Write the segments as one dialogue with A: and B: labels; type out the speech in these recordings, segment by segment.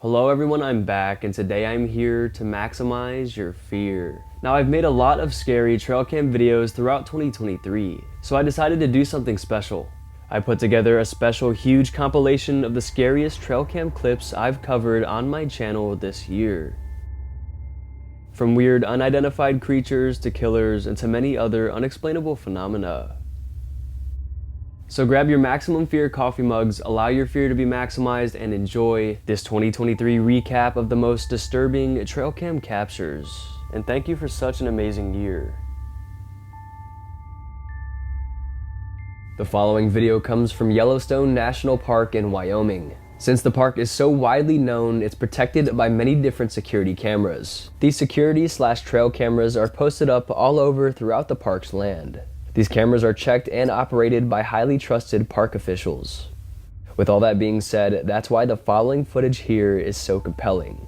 A: Hello everyone, I'm back, and today I'm here to maximize your fear. Now, I've made a lot of scary trail cam videos throughout 2023, so I decided to do something special. I put together a special huge compilation of the scariest trail cam clips I've covered on my channel this year. From weird unidentified creatures to killers and to many other unexplainable phenomena. So grab your maximum fear coffee mugs, allow your fear to be maximized, and enjoy this 2023 recap of the most disturbing trail cam captures. And thank you for such an amazing year. The following video comes from Yellowstone National Park in Wyoming. Since the park is so widely known, it's protected by many different security cameras. These security/trail cameras are posted up all over throughout the park's land. These cameras are checked and operated by highly trusted park officials. With all that being said, that's why the following footage here is so compelling.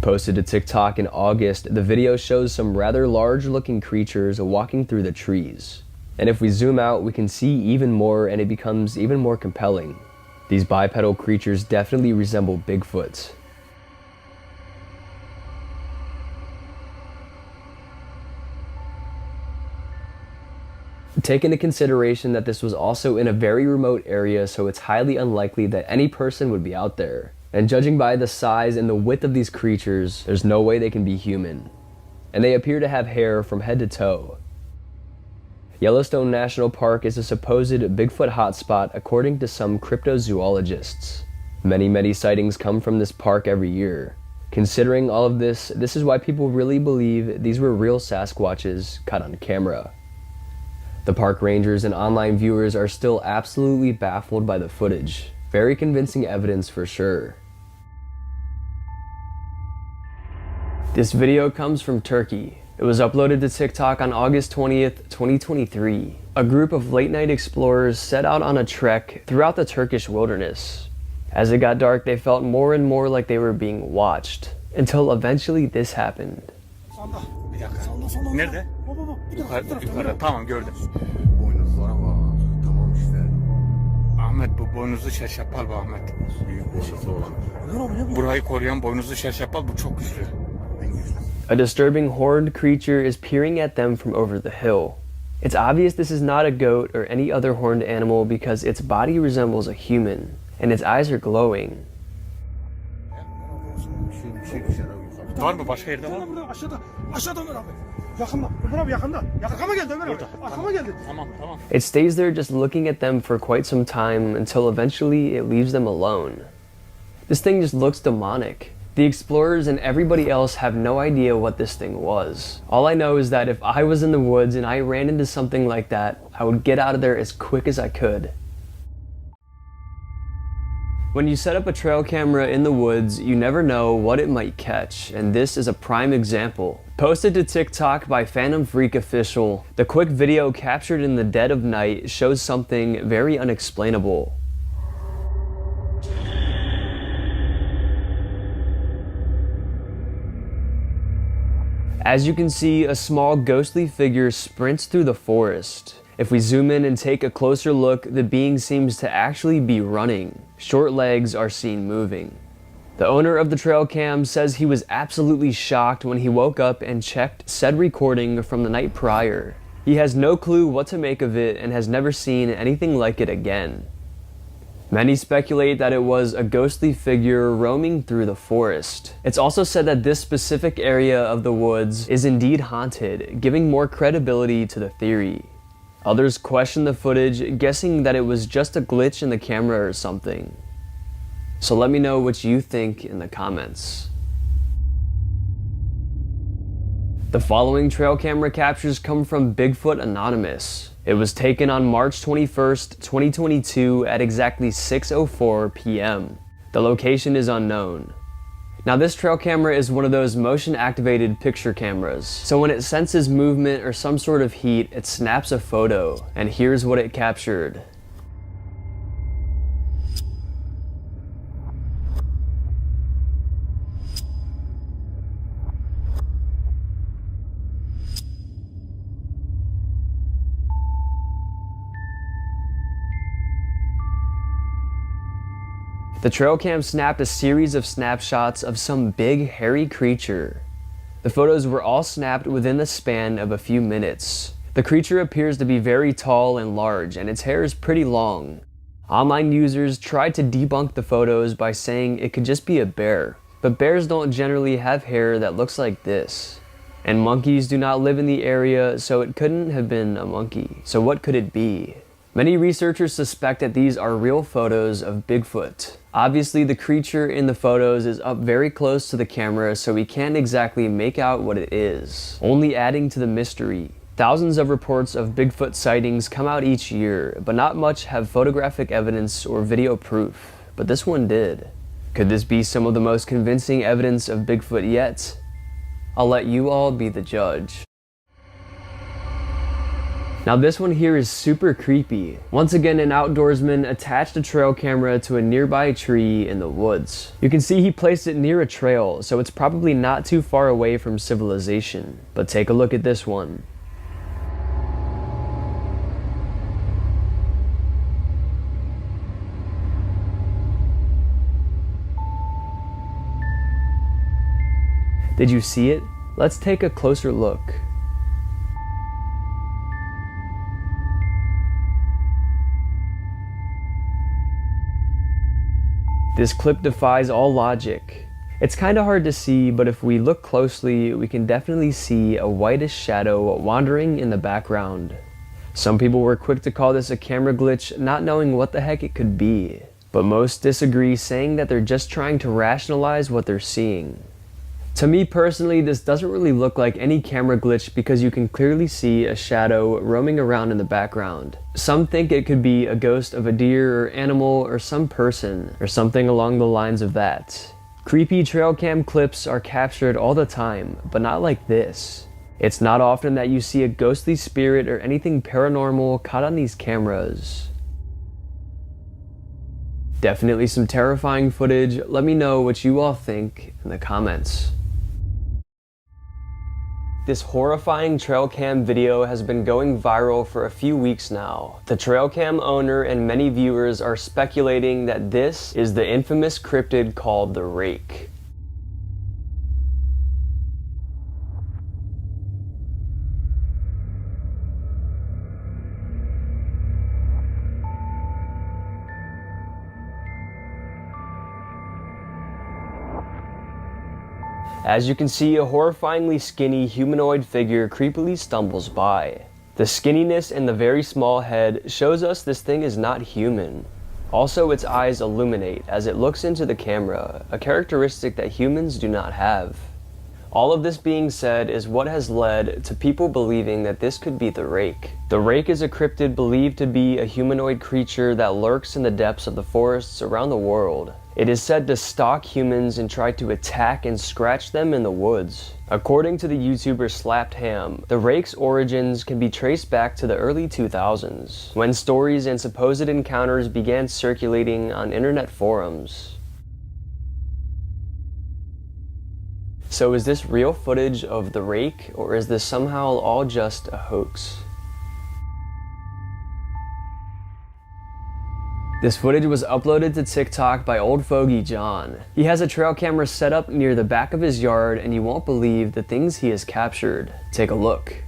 A: Posted to TikTok in August, the video shows some rather large-looking creatures walking through the trees. And if we zoom out, we can see even more, and it becomes even more compelling. These bipedal creatures definitely resemble Bigfoot. Take into consideration that this was also in a very remote area, so it's highly unlikely that any person would be out there. And judging by the size and the width of these creatures, there's no way they can be human. And they appear to have hair from head to toe. Yellowstone National Park is a supposed Bigfoot hotspot according to some cryptozoologists. Many sightings come from this park every year. Considering all of this, this is why people really believe these were real Sasquatches caught on camera. The park rangers and online viewers are still absolutely baffled by the footage. Very convincing evidence for sure. This video comes from Turkey. It was uploaded to TikTok on August 20th, 2023. A group of late-night explorers set out on a trek throughout the Turkish wilderness. As it got dark, they felt more and more like they were being watched, until eventually this happened.
B: Bir dakika. Nerede? Yukarıda. Tamam gördüm.
C: Boynuzlara bak. Tamam işte.
B: Ahmet, bu boynuzlu şerşapal bu Ahmet.
C: Büyük boynuzlu olan.
B: Burayı koruyan boynuzlu şerşapal bu çok güçlü.
A: A disturbing horned creature is peering at them from over the hill. It's obvious this is not a goat or any other horned animal because its body resembles a human, and its eyes are glowing.
B: Var mı? Başka yerde var mı?
D: Aşağıda Ömer abi. Yakında. Ömer abi yakında. Arkama geldi Ömer abi. Arkama geldi.
B: Tamam.
A: It stays there just looking at them for quite some time until eventually it leaves them alone. This thing just looks demonic. The explorers and everybody else have no idea what this thing was. All I know is that if I was in the woods and I ran into something like that, I would get out of there as quick as I could. When you set up a trail camera in the woods, you never know what it might catch, and this is a prime example. Posted to TikTok by Phantom Freak Official, the quick video captured in the dead of night shows something very unexplainable. As you can see, a small ghostly figure sprints through the forest. If we zoom in and take a closer look, the being seems to actually be running. Short legs are seen moving. The owner of the trail cam says he was absolutely shocked when he woke up and checked said recording from the night prior. He has no clue what to make of it and has never seen anything like it again. Many speculate that it was a ghostly figure roaming through the forest. It's also said that this specific area of the woods is indeed haunted, giving more credibility to the theory. Others question the footage, guessing that it was just a glitch in the camera or something. So let me know what you think in the comments. The following trail camera captures come from Bigfoot Anonymous. It was taken on March 21st, 2022 at exactly 6:04 p.m. The location is unknown. Now, this trail camera is one of those motion-activated picture cameras, so when it senses movement or some sort of heat, it snaps a photo, and here's what it captured. The trail cam snapped a series of snapshots of some big hairy creature. The photos were all snapped within the span of a few minutes. The creature appears to be very tall and large, and its hair is pretty long. Online users tried to debunk the photos by saying it could just be a bear, but bears don't generally have hair that looks like this. And monkeys do not live in the area, so it couldn't have been a monkey. So what could it be? Many researchers suspect that these are real photos of Bigfoot. Obviously, the creature in the photos is up very close to the camera, so we can't exactly make out what it is, only adding to the mystery. Thousands of reports of Bigfoot sightings come out each year, but not much have photographic evidence or video proof. But this one did. Could this be some of the most convincing evidence of Bigfoot yet? I'll let you all be the judge. Now this one here is super creepy. Once again, an outdoorsman attached a trail camera to a nearby tree in the woods. You can see he placed it near a trail, so it's probably not too far away from civilization. But take a look at this one. Did you see it? Let's take a closer look. This clip defies all logic. It's kinda hard to see, but if we look closely, we can definitely see a whitish shadow wandering in the background. Some people were quick to call this a camera glitch, not knowing what the heck it could be. But most disagree, saying that they're just trying to rationalize what they're seeing. To me personally, this doesn't really look like any camera glitch because you can clearly see a shadow roaming around in the background. Some think it could be a ghost of a deer or animal or some person or something along the lines of that. Creepy trail cam clips are captured all the time, but not like this. It's not often that you see a ghostly spirit or anything paranormal caught on these cameras. Definitely some terrifying footage. Let me know what you all think in the comments. This horrifying trail cam video has been going viral for a few weeks now. The trail cam owner and many viewers are speculating that this is the infamous cryptid called the Rake. As you can see, a horrifyingly skinny humanoid figure creepily stumbles by. The skinniness and the very small head shows us this thing is not human. Also, its eyes illuminate as it looks into the camera, a characteristic that humans do not have. All of this being said is what has led to people believing that this could be the Rake. The Rake is a cryptid believed to be a humanoid creature that lurks in the depths of the forests around the world. It is said to stalk humans and try to attack and scratch them in the woods. According to the YouTuber Slapped Ham, the Rake's origins can be traced back to the early 2000s, when stories and supposed encounters began circulating on internet forums. So is this real footage of the Rake, or is this somehow all just a hoax? This footage was uploaded to TikTok by Old Fogey John. He has a trail camera set up near the back of his yard, and you won't believe the things he has captured. Take a look.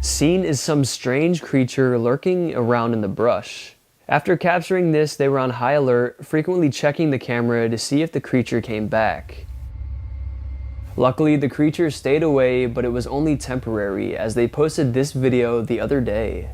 A: Seen is some strange creature lurking around in the brush. After capturing this, they were on high alert, frequently checking the camera to see if the creature came back. Luckily, the creature stayed away, but it was only temporary, as they posted this video the other day.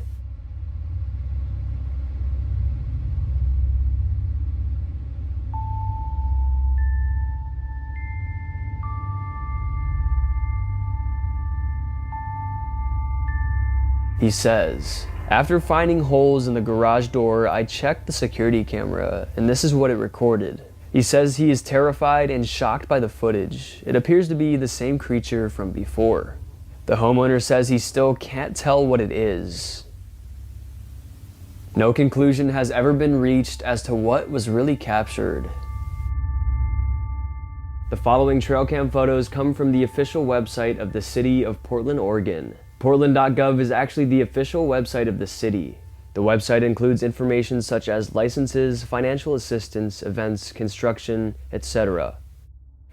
A: He says, "After finding holes in the garage door, I checked the security camera, and this is what it recorded." He says he is terrified and shocked by the footage. It appears to be the same creature from before. The homeowner says he still can't tell what it is. No conclusion has ever been reached as to what was really captured. The following trail cam photos come from the official website of the city of Portland, Oregon. Portland.gov is actually the official website of the city. The website includes information such as licenses, financial assistance, events, construction, etc.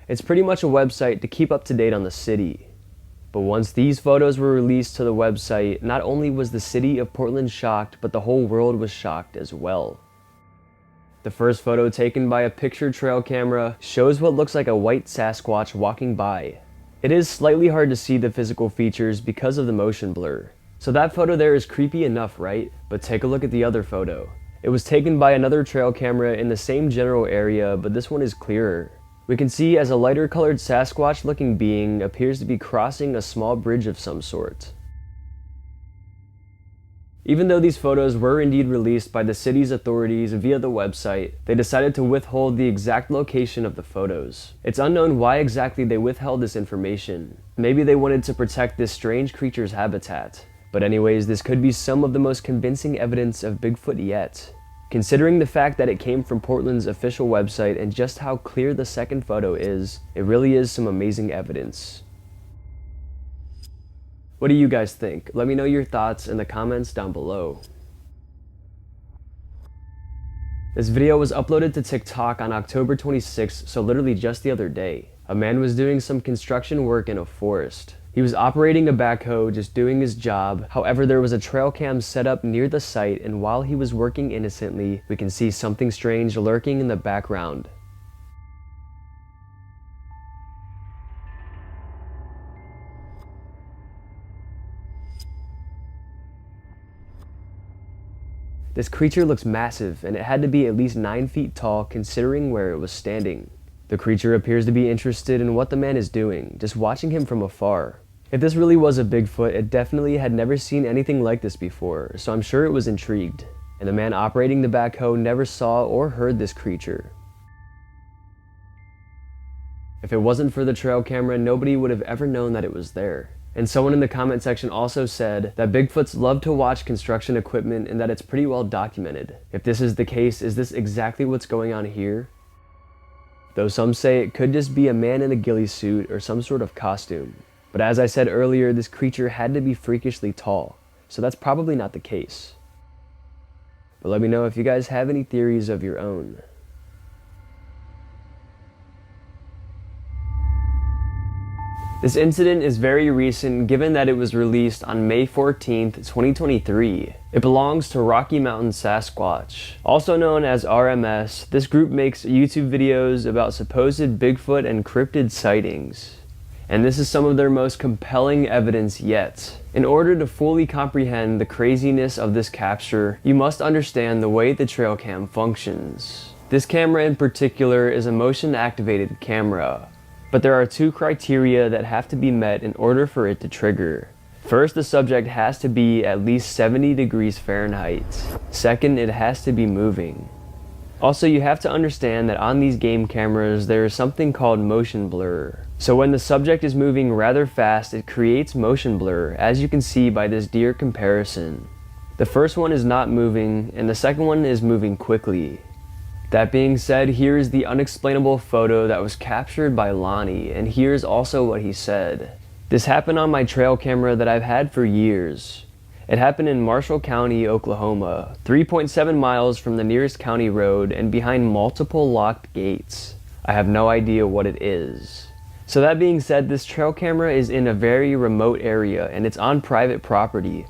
A: It's pretty much a website to keep up to date on the city. But once these photos were released to the website, not only was the city of Portland shocked, but the whole world was shocked as well. The first photo, taken by a picture trail camera, shows what looks like a white Sasquatch walking by. It is slightly hard to see the physical features because of the motion blur. So that photo there is creepy enough, right? But take a look at the other photo. It was taken by another trail camera in the same general area, but this one is clearer. We can see as a lighter colored Sasquatch looking being appears to be crossing a small bridge of some sort. Even though these photos were indeed released by the city's authorities via the website, they decided to withhold the exact location of the photos. It's unknown why exactly they withheld this information. Maybe they wanted to protect this strange creature's habitat. But anyways, this could be some of the most convincing evidence of Bigfoot yet. Considering the fact that it came from Portland's official website and just how clear the second photo is, it really is some amazing evidence. What do you guys think? Let me know your thoughts in the comments down below. This video was uploaded to TikTok on October 26th, so literally just the other day. A man was doing some construction work in a forest. He was operating a backhoe, just doing his job. However, there was a trail cam set up near the site, and while he was working innocently, we can see something strange lurking in the background. This creature looks massive, and it had to be at least 9 feet tall considering where it was standing. The creature appears to be interested in what the man is doing, just watching him from afar. If this really was a Bigfoot, it definitely had never seen anything like this before, so I'm sure it was intrigued. And the man operating the backhoe never saw or heard this creature. If it wasn't for the trail camera, nobody would have ever known that it was there. And someone in the comment section also said that Bigfoots love to watch construction equipment and that it's pretty well documented. If this is the case, is this exactly what's going on here? Though some say it could just be a man in a ghillie suit or some sort of costume. But as I said earlier, this creature had to be freakishly tall, so that's probably not the case. But let me know if you guys have any theories of your own. This incident is very recent given that it was released on May 14th, 2023. It belongs to Rocky Mountain Sasquatch. Also known as RMS, this group makes YouTube videos about supposed Bigfoot and cryptid sightings. And this is some of their most compelling evidence yet. In order to fully comprehend the craziness of this capture, you must understand the way the trail cam functions. This camera in particular is a motion-activated camera. But there are 2 criteria that have to be met in order for it to trigger. First, the subject has to be at least 70 degrees Fahrenheit. Second, it has to be moving. Also, you have to understand that on these game cameras, there is something called motion blur. So when the subject is moving rather fast, it creates motion blur, as you can see by this deer comparison. The first one is not moving, and the second one is moving quickly. That being said, here is the unexplainable photo that was captured by Lonnie, and here's also what he said. This happened on my trail camera that I've had for years. It happened in Marshall County, Oklahoma, 3.7 miles from the nearest county road and behind multiple locked gates. I have no idea what it is. So that being said, this trail camera is in a very remote area and it's on private property.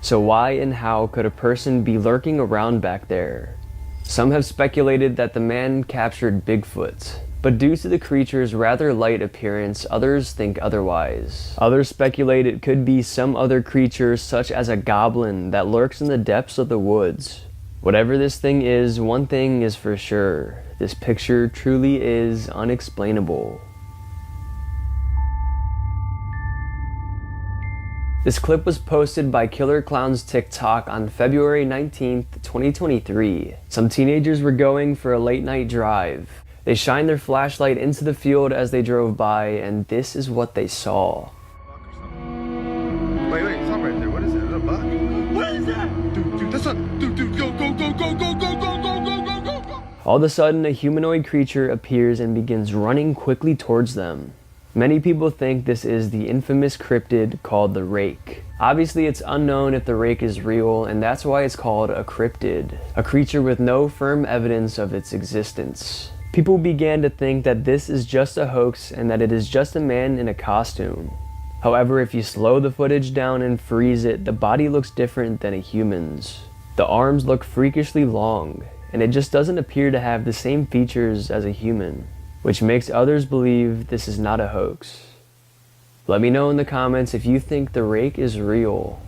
A: So why and how could a person be lurking around back there? Some have speculated that the man captured Bigfoot, but due to the creature's rather light appearance, others think otherwise. Others speculate it could be some other creature such as a goblin that lurks in the depths of the woods. Whatever this thing is, one thing is for sure. This picture truly is unexplainable. This clip was posted by Killer Clown's TikTok on February 19th, 2023. Some teenagers were going for a late night drive. They shined their flashlight into the field as they drove by, and this is what they saw.
C: Wait, stop right there. What is it? A little buck?
D: What is that?
C: Dude, this one. Dude, go, go, go, go, go, go, go, go, go, go, go, go.
A: All of a sudden, a humanoid creature appears and begins running quickly towards them. Many people think this is the infamous cryptid called the rake. Obviously, it's unknown if the rake is real, and that's why it's called a cryptid, a creature with no firm evidence of its existence. People began to think that this is just a hoax and that it is just a man in a costume. However, if you slow the footage down and freeze it, the body looks different than a human's. The arms look freakishly long, and it just doesn't appear to have the same features as a human, which makes others believe this is not a hoax. Let me know in the comments if you think the rake is real.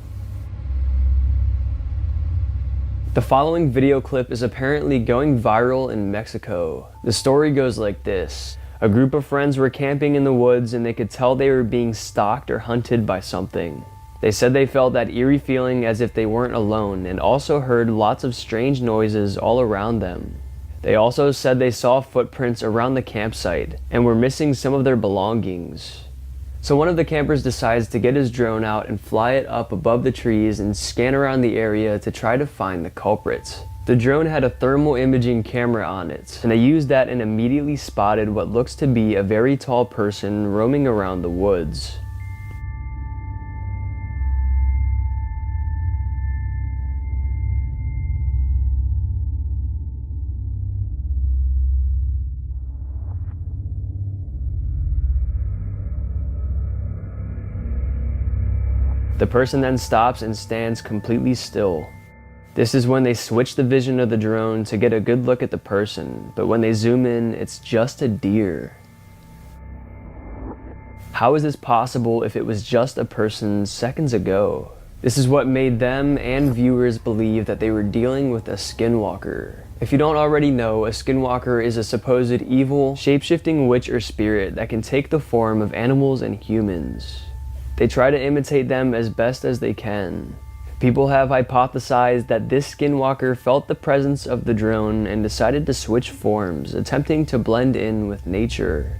A: The following video clip is apparently going viral in Mexico. The story goes like this. A group of friends were camping in the woods and they could tell they were being stalked or hunted by something. They said they felt that eerie feeling as if they weren't alone and also heard lots of strange noises all around them. They also said they saw footprints around the campsite and were missing some of their belongings. So one of the campers decides to get his drone out and fly it up above the trees and scan around the area to try to find the culprits. The drone had a thermal imaging camera on it, and they used that and immediately spotted what looks to be a very tall person roaming around the woods. The person then stops and stands completely still. This is when they switch the vision of the drone to get a good look at the person, but when they zoom in, it's just a deer. How is this possible if it was just a person seconds ago? This is what made them and viewers believe that they were dealing with a skinwalker. If you don't already know, a skinwalker is a supposed evil, shape-shifting witch or spirit that can take the form of animals and humans. They try to imitate them as best as they can. People have hypothesized that this skinwalker felt the presence of the drone and decided to switch forms, attempting to blend in with nature.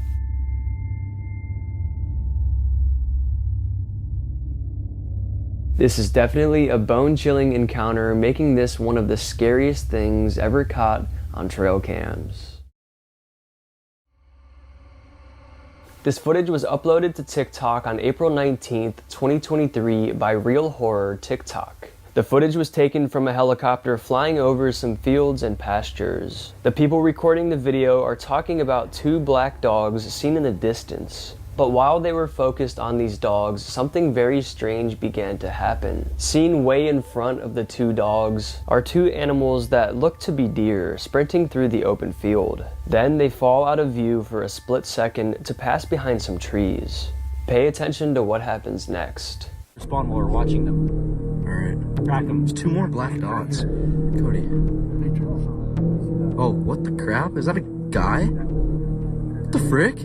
A: This is definitely a bone-chilling encounter, making this one of the scariest things ever caught on trail cams. This footage was uploaded to TikTok on April 19th, 2023 by Real Horror TikTok. The footage was taken from a helicopter flying over some fields and pastures. The people recording the video are talking about two black dogs seen in the distance. But while they were focused on these dogs, something very strange began to happen. Seen way in front of the two dogs are two animals that look to be deer sprinting through the open field. Then they fall out of view for a split second to pass behind some trees. Pay attention to what happens next.
E: Respond while we're watching them.
C: Alright.
E: Track them.
C: There's two more black dots. Cody. Oh, what the crap? Is that a guy? What the frick?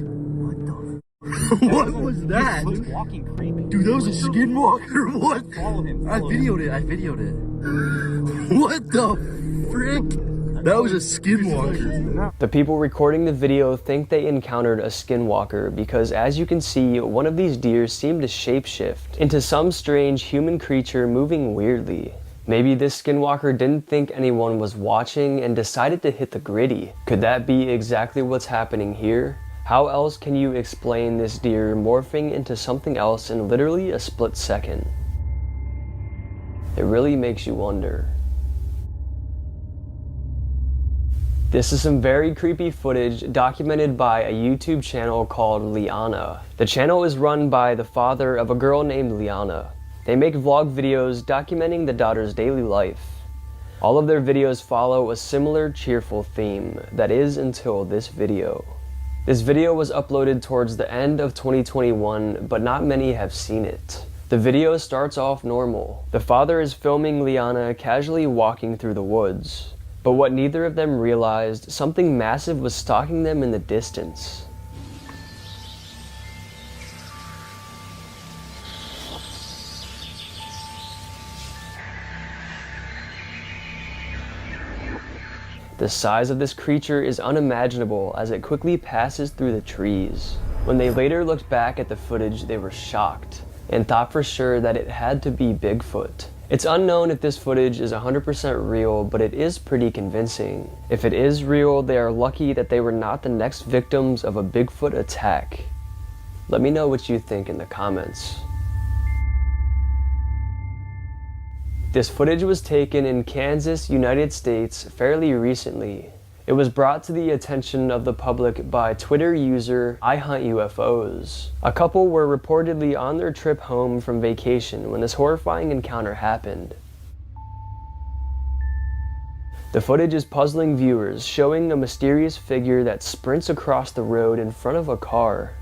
C: What was that?
E: He looks walking creepy.
C: Dude, that was a skinwalker. What?
E: Follow him.
C: I videoed it. What the frick? That was a skinwalker.
A: The people recording the video think they encountered a skinwalker because, as you can see, one of these deer seemed to shapeshift into some strange human creature moving weirdly. Maybe this skinwalker didn't think anyone was watching and decided to hit the gritty. Could that be exactly what's happening here? How else can you explain this deer morphing into something else in literally a split second? It really makes you wonder. This is some very creepy footage documented by a YouTube channel called Liana. The channel is run by the father of a girl named Liana. They make vlog videos documenting the daughter's daily life. All of their videos follow a similar cheerful theme, that is until this video. This video was uploaded towards the end of 2021, but not many have seen it. The video starts off normal. The father is filming Liana casually walking through the woods. But what neither of them realized, something massive was stalking them in the distance. The size of this creature is unimaginable as it quickly passes through the trees. When they later looked back at the footage, they were shocked and thought for sure that it had to be Bigfoot. It's unknown if this footage is 100% real, but it is pretty convincing. If it is real, they are lucky that they were not the next victims of a Bigfoot attack. Let me know what you think in the comments. This footage was taken in Kansas, United States fairly recently. It was brought to the attention of the public by Twitter user I Hunt UFOs. A couple were reportedly on their trip home from vacation when this horrifying encounter happened. The footage is puzzling viewers, showing a mysterious figure that sprints across the road in front of a car.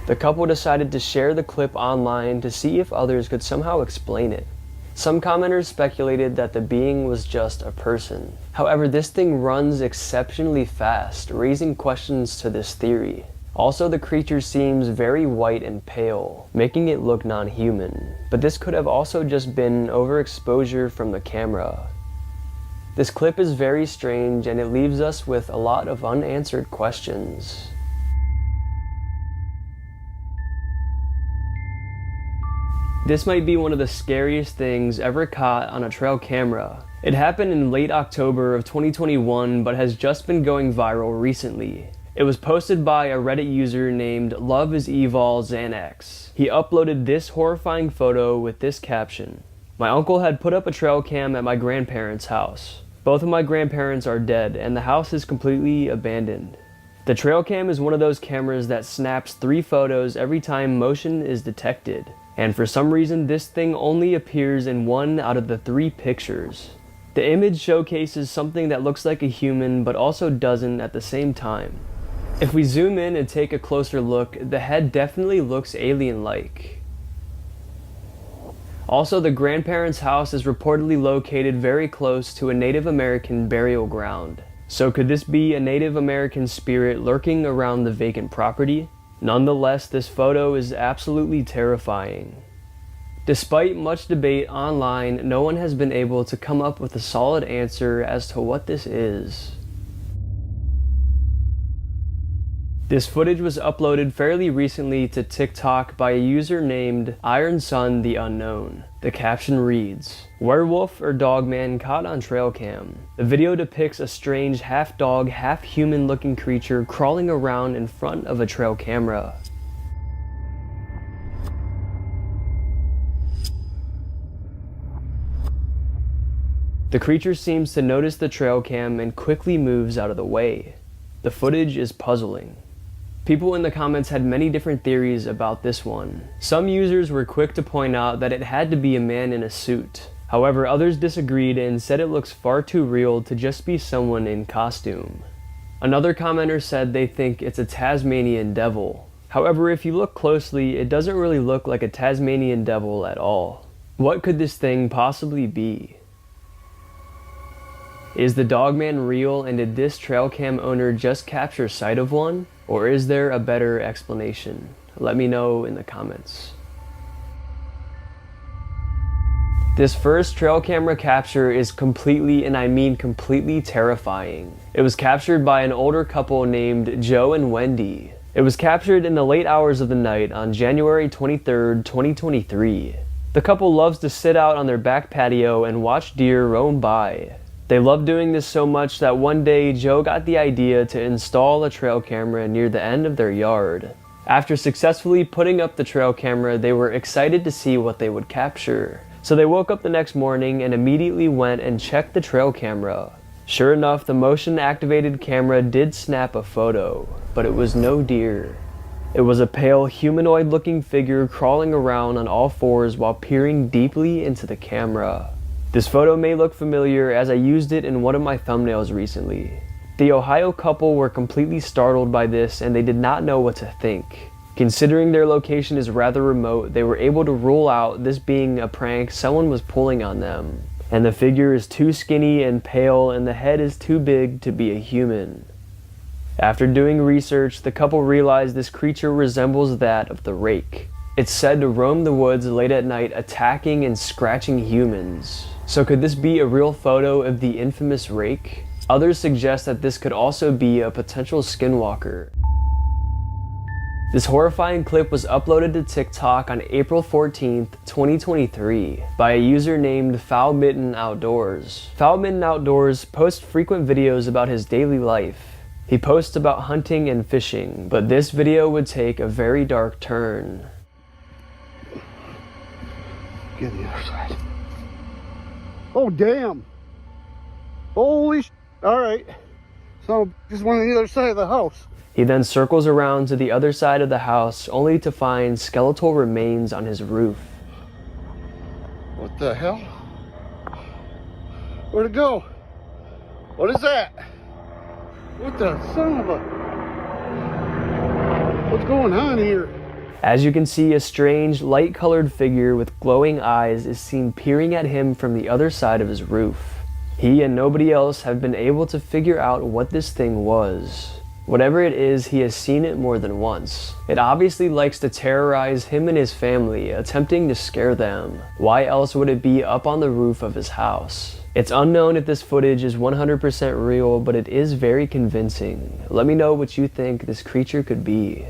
A: The couple decided to share the clip online to see if others could somehow explain it. Some commenters speculated that the being was just a person. However, this thing runs exceptionally fast, raising questions to this theory. Also, the creature seems very white and pale, making it look non-human. But this could have also just been overexposure from the camera. This clip is very strange and it leaves us with a lot of unanswered questions. This might be one of the scariest things ever caught on a trail camera. It happened in late October of 2021, but has just been going viral recently. It was posted by a Reddit user named LoveIsEvolXanax. He uploaded this horrifying photo with this caption: "My uncle had put up a trail cam at my grandparents' house. Both of my grandparents are dead and the house is completely abandoned. The trail cam is one of those cameras that snaps 3 photos every time motion is detected. And for some reason, this thing only appears in 1 out of the 3 pictures. The image showcases something that looks like a human, but also doesn't at the same time. If we zoom in and take a closer look, the head definitely looks alien-like. Also, the grandparents' house is reportedly located very close to a Native American burial ground. So could this be a Native American spirit lurking around the vacant property? Nonetheless, this photo is absolutely terrifying. Despite much debate online, no one has been able to come up with a solid answer as to what this is. This footage was uploaded fairly recently to TikTok by a user named Iron Sun the Unknown. The caption reads, "Werewolf or dogman caught on trail cam." The video depicts a strange half-dog, half-human looking creature crawling around in front of a trail camera. The creature seems to notice the trail cam and quickly moves out of the way. The footage is puzzling. People in the comments had many different theories about this one. Some users were quick to point out that it had to be a man in a suit. However, others disagreed and said it looks far too real to just be someone in costume. Another commenter said they think it's a Tasmanian devil. However, if you look closely, it doesn't really look like a Tasmanian devil at all. What could this thing possibly be? Is the dogman real, and did this trail cam owner just capture sight of one? Or is there a better explanation? Let me know in the comments. This first trail camera capture is completely, and I mean completely, terrifying. It was captured by an older couple named Joe and Wendy. It was captured in the late hours of the night on January 23rd, 2023. The couple loves to sit out on their back patio and watch deer roam by. They love doing this so much that one day Joe got the idea to install a trail camera near the end of their yard. After successfully putting up the trail camera, they were excited to see what they would capture. So they woke up the next morning and immediately went and checked the trail camera. Sure enough, the motion activated camera did snap a photo, but it was no deer. It was a pale humanoid looking figure crawling around on all fours while peering deeply into the camera. This photo may look familiar as I used it in one of my thumbnails recently. The Ohio couple were completely startled by this and they did not know what to think. Considering their location is rather remote, they were able to rule out this being a prank someone was pulling on them. And the figure is too skinny and pale and the head is too big to be a human. After doing research, the couple realized this creature resembles that of the rake. It's said to roam the woods late at night, attacking and scratching humans. So could this be a real photo of the infamous rake? Others suggest that this could also be a potential skinwalker. This horrifying clip was uploaded to TikTok on April 14th, 2023 by a user named Foul Mitten Outdoors. Foul Mitten Outdoors posts frequent videos about his daily life. He posts about hunting and fishing, but this video would take a very dark turn.
F: Get on the other side. Oh, damn. Holy sh... Alright. So, just went on the other side of the house.
A: He then circles around to the other side of the house only to find skeletal remains on his roof.
F: What the hell? Where'd it go? What is that? What the son of a... What's going on here?
A: As you can see, a strange, light-colored figure with glowing eyes is seen peering at him from the other side of his roof. He and nobody else have been able to figure out what this thing was. Whatever it is, he has seen it more than once. It obviously likes to terrorize him and his family, attempting to scare them. Why else would it be up on the roof of his house? It's unknown if this footage is 100% real, but it is very convincing. Let me know what you think this creature could be.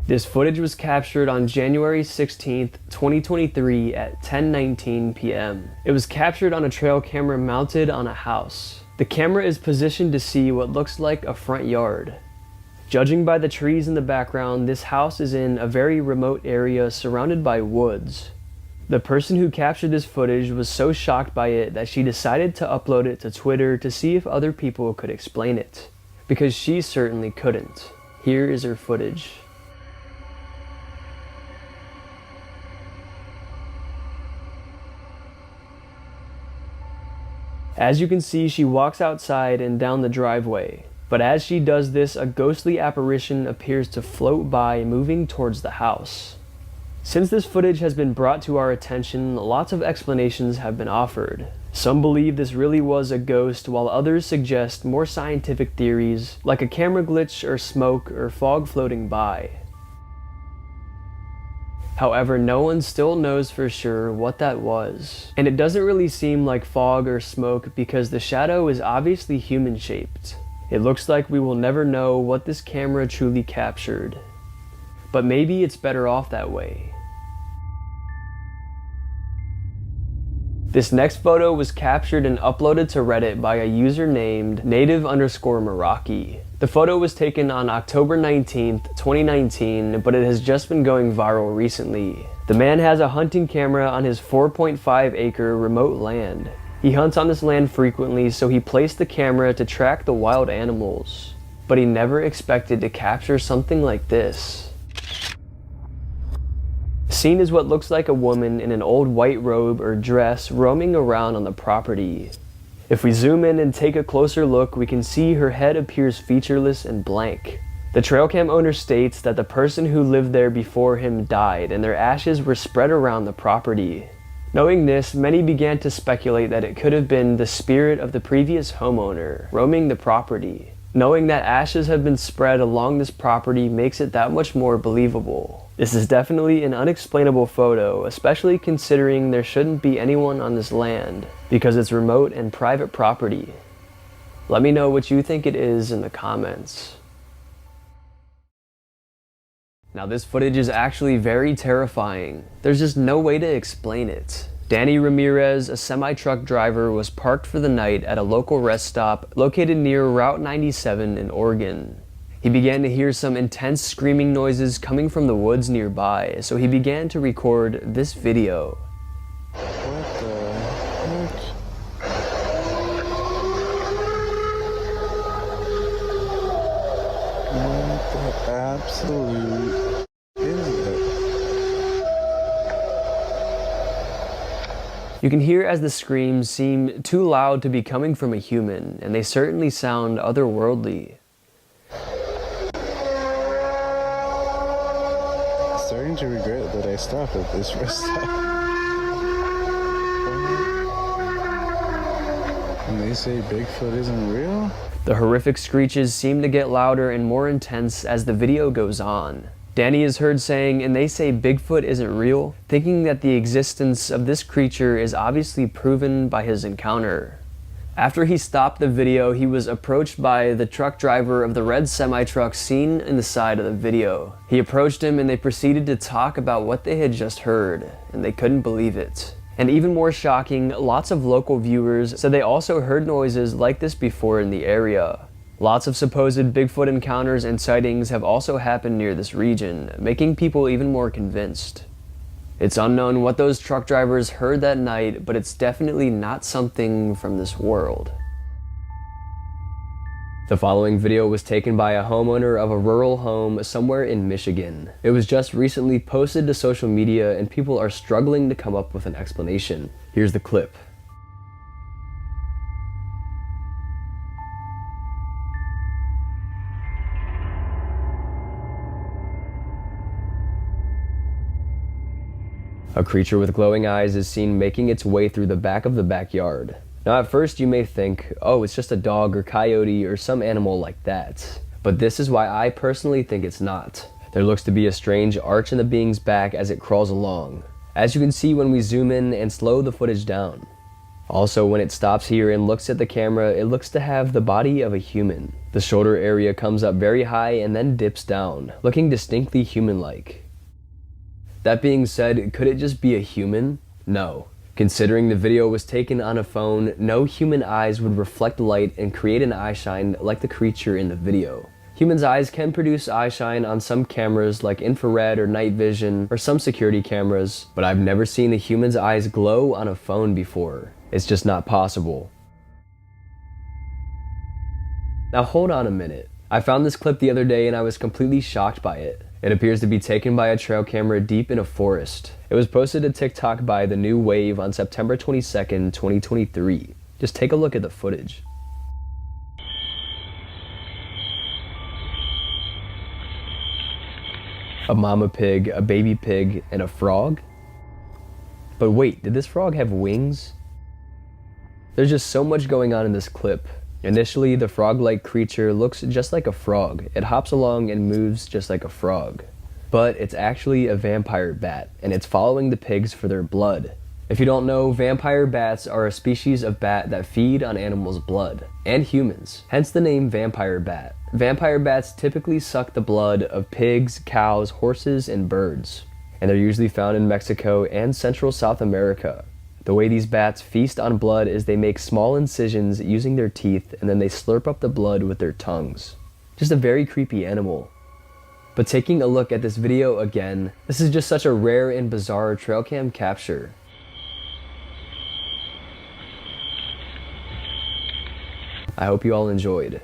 A: This footage was captured on January 16th, 2023 at 10:19 p.m. It was captured on a trail camera mounted on a house. The camera is positioned to see what looks like a front yard. Judging by the trees in the background, this house is in a very remote area surrounded by woods. The person who captured this footage was so shocked by it that she decided to upload it to Twitter to see if other people could explain it, because she certainly couldn't. Here is her footage. As you can see, she walks outside and down the driveway, but as she does this, a ghostly apparition appears to float by, moving towards the house. Since this footage has been brought to our attention, lots of explanations have been offered. Some believe this really was a ghost, while others suggest more scientific theories, like a camera glitch or smoke or fog floating by. However, no one still knows for sure what that was. And it doesn't really seem like fog or smoke because the shadow is obviously human-shaped. It looks like we will never know what this camera truly captured. But maybe it's better off that way. This next photo was captured and uploaded to Reddit by a user named native_Meraki. The photo was taken on October 19th, 2019, but it has just been going viral recently. The man has a hunting camera on his 4.5-acre remote land. He hunts on this land frequently, so he placed the camera to track the wild animals. But he never expected to capture something like this. Seen is what looks like a woman in an old white robe or dress roaming around on the property. If we zoom in and take a closer look, we can see her head appears featureless and blank. The trail cam owner states that the person who lived there before him died and their ashes were spread around the property. Knowing this, many began to speculate that it could have been the spirit of the previous homeowner roaming the property. Knowing that ashes have been spread along this property makes it that much more believable. This is definitely an unexplainable photo, especially considering there shouldn't be anyone on this land, because it's remote and private property. Let me know what you think it is in the comments. Now this footage is actually very terrifying. There's just no way to explain it. Danny Ramirez, a semi-truck driver, was parked for the night at a local rest stop located near Route 97 in Oregon. He began to hear some intense screaming noises coming from the woods nearby, so he began to record this video.
G: What the heck? What the absolute is it?
A: You can hear as the screams seem too loud to be coming from a human, and they certainly sound otherworldly.
G: Starting to regret that I stopped at this rest stop. And they say Bigfoot isn't real?
A: The horrific screeches seem to get louder and more intense as the video goes on. Danny is heard saying, "And they say Bigfoot isn't real," thinking that the existence of this creature is obviously proven by his encounter. After he stopped the video, he was approached by the truck driver of the red semi-truck seen in the side of the video. He approached him and they proceeded to talk about what they had just heard, and they couldn't believe it. And even more shocking, lots of local viewers said they also heard noises like this before in the area. Lots of supposed Bigfoot encounters and sightings have also happened near this region, making people even more convinced. It's unknown what those truck drivers heard that night, but it's definitely not something from this world. The following video was taken by a homeowner of a rural home somewhere in Michigan. It was just recently posted to social media and people are struggling to come up with an explanation. Here's the clip. A creature with glowing eyes is seen making its way through the back of the backyard. Now at first you may think, oh, it's just a dog or coyote or some animal like that. But this is why I personally think it's not. There looks to be a strange arch in the being's back as it crawls along, as you can see when we zoom in and slow the footage down. Also, when it stops here and looks at the camera, it looks to have the body of a human. The shoulder area comes up very high and then dips down, looking distinctly human-like. That being said, could it just be a human? No. Considering the video was taken on a phone, no human eyes would reflect light and create an eye shine like the creature in the video. Humans' eyes can produce eye shine on some cameras like infrared or night vision or some security cameras, but I've never seen a human's eyes glow on a phone before. It's just not possible. Now hold on a minute. I found this clip the other day and I was completely shocked by it. It appears to be taken by a trail camera deep in a forest. It was posted to TikTok by The New Wave on September 22nd, 2023. Just take a look at the footage. A mama pig, a baby pig, and a frog? But wait, did this frog have wings? There's just so much going on in this clip. Initially, the frog-like creature looks just like a frog. It hops along and moves just like a frog. But it's actually a vampire bat, and it's following the pigs for their blood. If you don't know, vampire bats are a species of bat that feed on animals' blood, and humans, hence the name vampire bat. Vampire bats typically suck the blood of pigs, cows, horses, and birds, and they're usually found in Mexico and Central South America. The way these bats feast on blood is they make small incisions using their teeth and then they slurp up the blood with their tongues. Just a very creepy animal. But taking a look at this video again, this is just such a rare and bizarre trail cam capture. I hope you all enjoyed.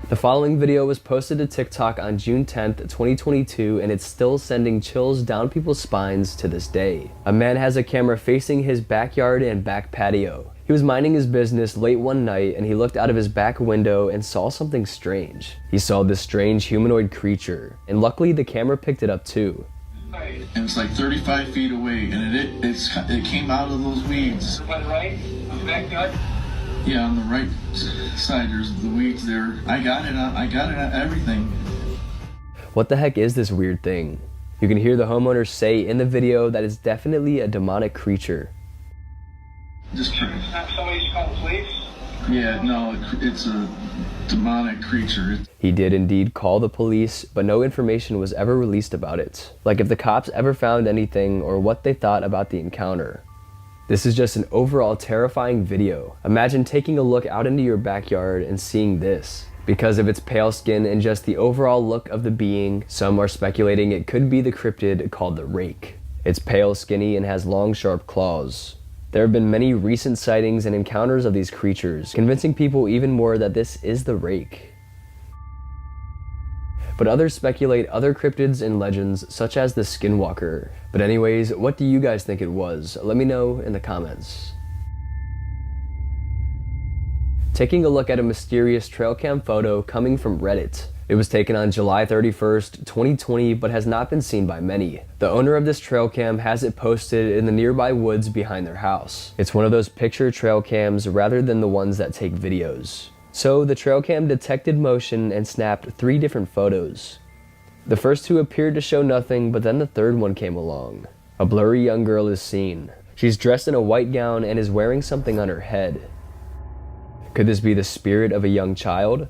A: The following video was posted to TikTok on June 10th, 2022, and it's still sending chills down people's spines to this day. A man has a camera facing his backyard and back patio. He was minding his business late one night and he looked out of his back window and saw something strange. He saw this strange humanoid creature, and luckily the camera picked it up too.
H: And it's like 35 feet away, and it came out of those weeds.
I: Right? Backyard?
H: Yeah, on the right side, there's the weeds there. I got it on everything.
A: What the heck is this weird thing? You can hear the homeowner say in the video that it's definitely a demonic creature.
H: Just
I: Somebody should call the police?
H: yeah, no, it's a demonic creature.
A: He did indeed call the police, but no information was ever released about it. Like if the cops ever found anything or what they thought about the encounter. This is just an overall terrifying video. Imagine taking a look out into your backyard and seeing this. Because of its pale skin and just the overall look of the being, some are speculating it could be the cryptid called the Rake. It's pale, skinny, and has long, sharp claws. There have been many recent sightings and encounters of these creatures, convincing people even more that this is the Rake. But others speculate other cryptids and legends, such as the Skinwalker. But anyways, what do you guys think it was? Let me know in the comments. Taking a look at a mysterious trail cam photo coming from Reddit. It was taken on July 31st, 2020, but has not been seen by many. The owner of this trail cam has it posted in the nearby woods behind their house. It's one of those picture trail cams rather than the ones that take videos. So the trail cam detected motion and snapped 3 different photos. The first 2 appeared to show nothing, but then the third one came along. A blurry young girl is seen. She's dressed in a white gown and is wearing something on her head. Could this be the spirit of a young child?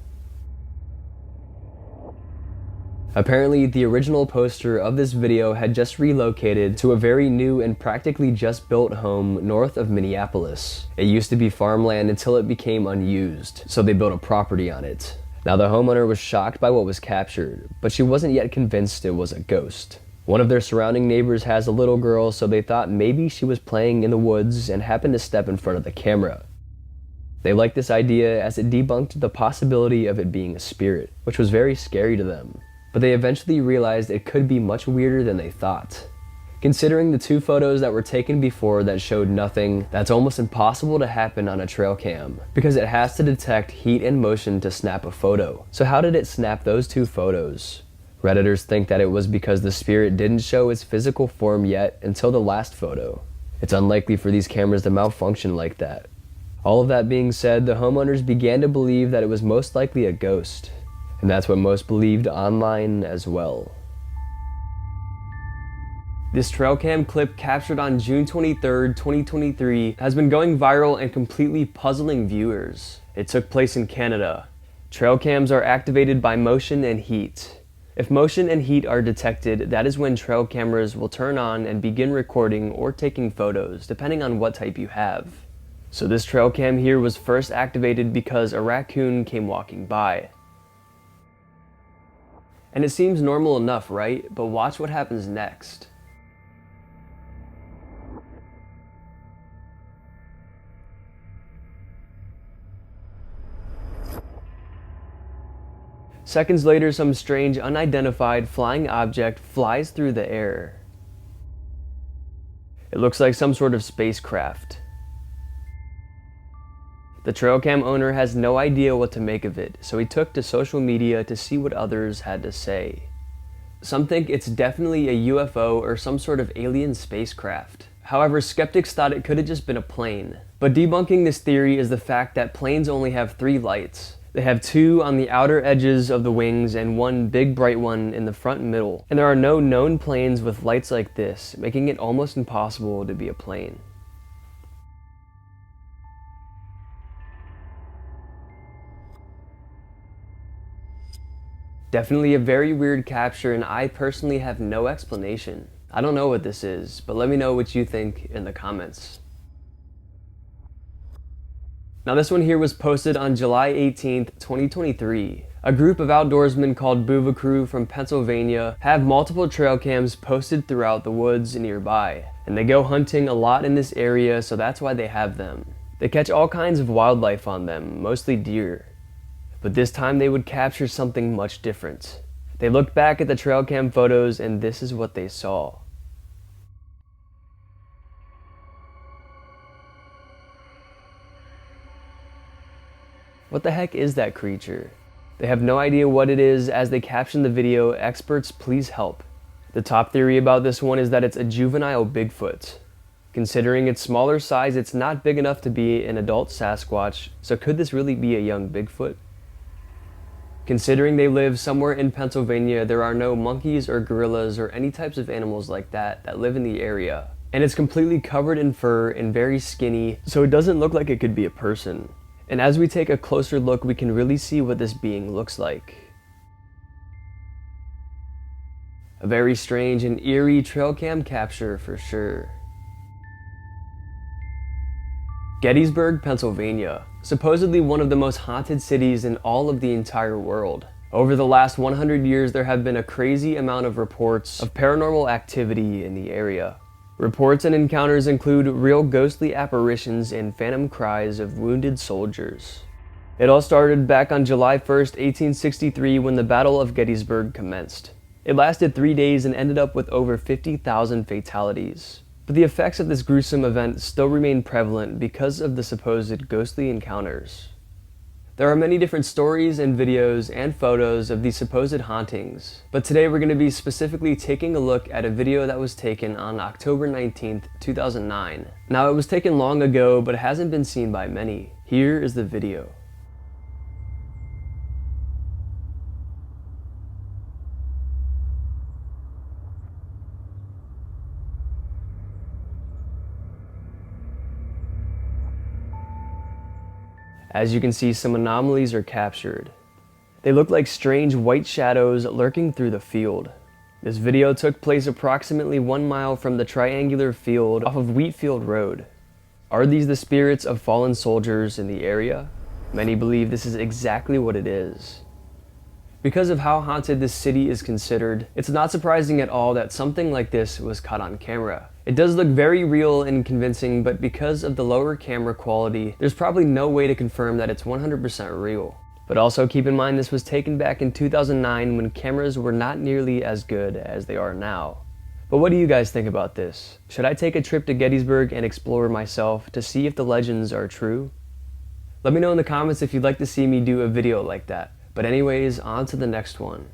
A: Apparently, the original poster of this video had just relocated to a very new and practically just built home north of Minneapolis. It used to be farmland until it became unused, so they built a property on it. Now the homeowner was shocked by what was captured, but she wasn't yet convinced it was a ghost. One of their surrounding neighbors has a little girl, so they thought maybe she was playing in the woods and happened to step in front of the camera. They liked this idea as it debunked the possibility of it being a spirit, which was very scary to them. But they eventually realized it could be much weirder than they thought. Considering the 2 photos that were taken before that showed nothing, that's almost impossible to happen on a trail cam, because it has to detect heat and motion to snap a photo. So how did it snap those 2 photos? Redditors think that it was because the spirit didn't show its physical form yet until the last photo. It's unlikely for these cameras to malfunction like that. All of that being said, the homeowners began to believe that it was most likely a ghost. And that's what most believed online as well. This trail cam clip captured on June 23rd, 2023 has been going viral and completely puzzling viewers. It took place in Canada. Trail cams are activated by motion and heat. If motion and heat are detected, that is when trail cameras will turn on and begin recording or taking photos, depending on what type you have. So this trail cam here was first activated because a raccoon came walking by. And it seems normal enough, right? But watch what happens next. Seconds later, some strange, unidentified flying object flies through the air. It looks like some sort of spacecraft. The trail cam owner has no idea what to make of it, so he took to social media to see what others had to say. Some think it's definitely a UFO or some sort of alien spacecraft. However, skeptics thought it could have just been a plane. But debunking this theory is the fact that planes only have 3 lights. They have 2 on the outer edges of the wings and 1 big bright one in the front and middle. And there are no known planes with lights like this, making it almost impossible to be a plane. Definitely a very weird capture, and I personally have no explanation. I don't know what this is, but let me know what you think in the comments. Now this one here was posted on July 18th, 2023. A group of outdoorsmen called Buva Crew from Pennsylvania have multiple trail cams posted throughout the woods nearby. And they go hunting a lot in this area, so that's why they have them. They catch all kinds of wildlife on them, mostly deer. But this time they would capture something much different. They looked back at the trail cam photos and this is what they saw. What the heck is that creature? They have no idea what it is. As they caption the video, experts please help. The top theory about this one is that it's a juvenile Bigfoot. Considering its smaller size, it's not big enough to be an adult Sasquatch, so could this really be a young Bigfoot? Considering they live somewhere in Pennsylvania, there are no monkeys or gorillas or any types of animals like that live in the area. And it's completely covered in fur and very skinny, so it doesn't look like it could be a person. And as we take a closer look, we can really see what this being looks like. A very strange and eerie trail cam capture for sure. Gettysburg, Pennsylvania. Supposedly one of the most haunted cities in all of the entire world. Over the last 100 years, there have been a crazy amount of reports of paranormal activity in the area. Reports and encounters include real ghostly apparitions and phantom cries of wounded soldiers. It all started back on July 1st, 1863 when the Battle of Gettysburg commenced. It lasted 3 days and ended up with over 50,000 fatalities. But the effects of this gruesome event still remain prevalent because of the supposed ghostly encounters. There are many different stories and videos and photos of these supposed hauntings, but today we're going to be specifically taking a look at a video that was taken on October 19th, 2009. Now it was taken long ago, but it hasn't been seen by many. Here is the video. As you can see, some anomalies are captured. They look like strange white shadows lurking through the field. This video took place approximately 1 mile from the triangular field off of Wheatfield Road. Are these the spirits of fallen soldiers in the area? Many believe this is exactly what it is. Because of how haunted this city is considered, it's not surprising at all that something like this was caught on camera. It does look very real and convincing, but because of the lower camera quality, there's probably no way to confirm that it's 100% real. But also keep in mind this was taken back in 2009 when cameras were not nearly as good as they are now. But what do you guys think about this? Should I take a trip to Gettysburg and explore myself to see if the legends are true? Let me know in the comments if you'd like to see me do a video like that. But anyways, on to the next one.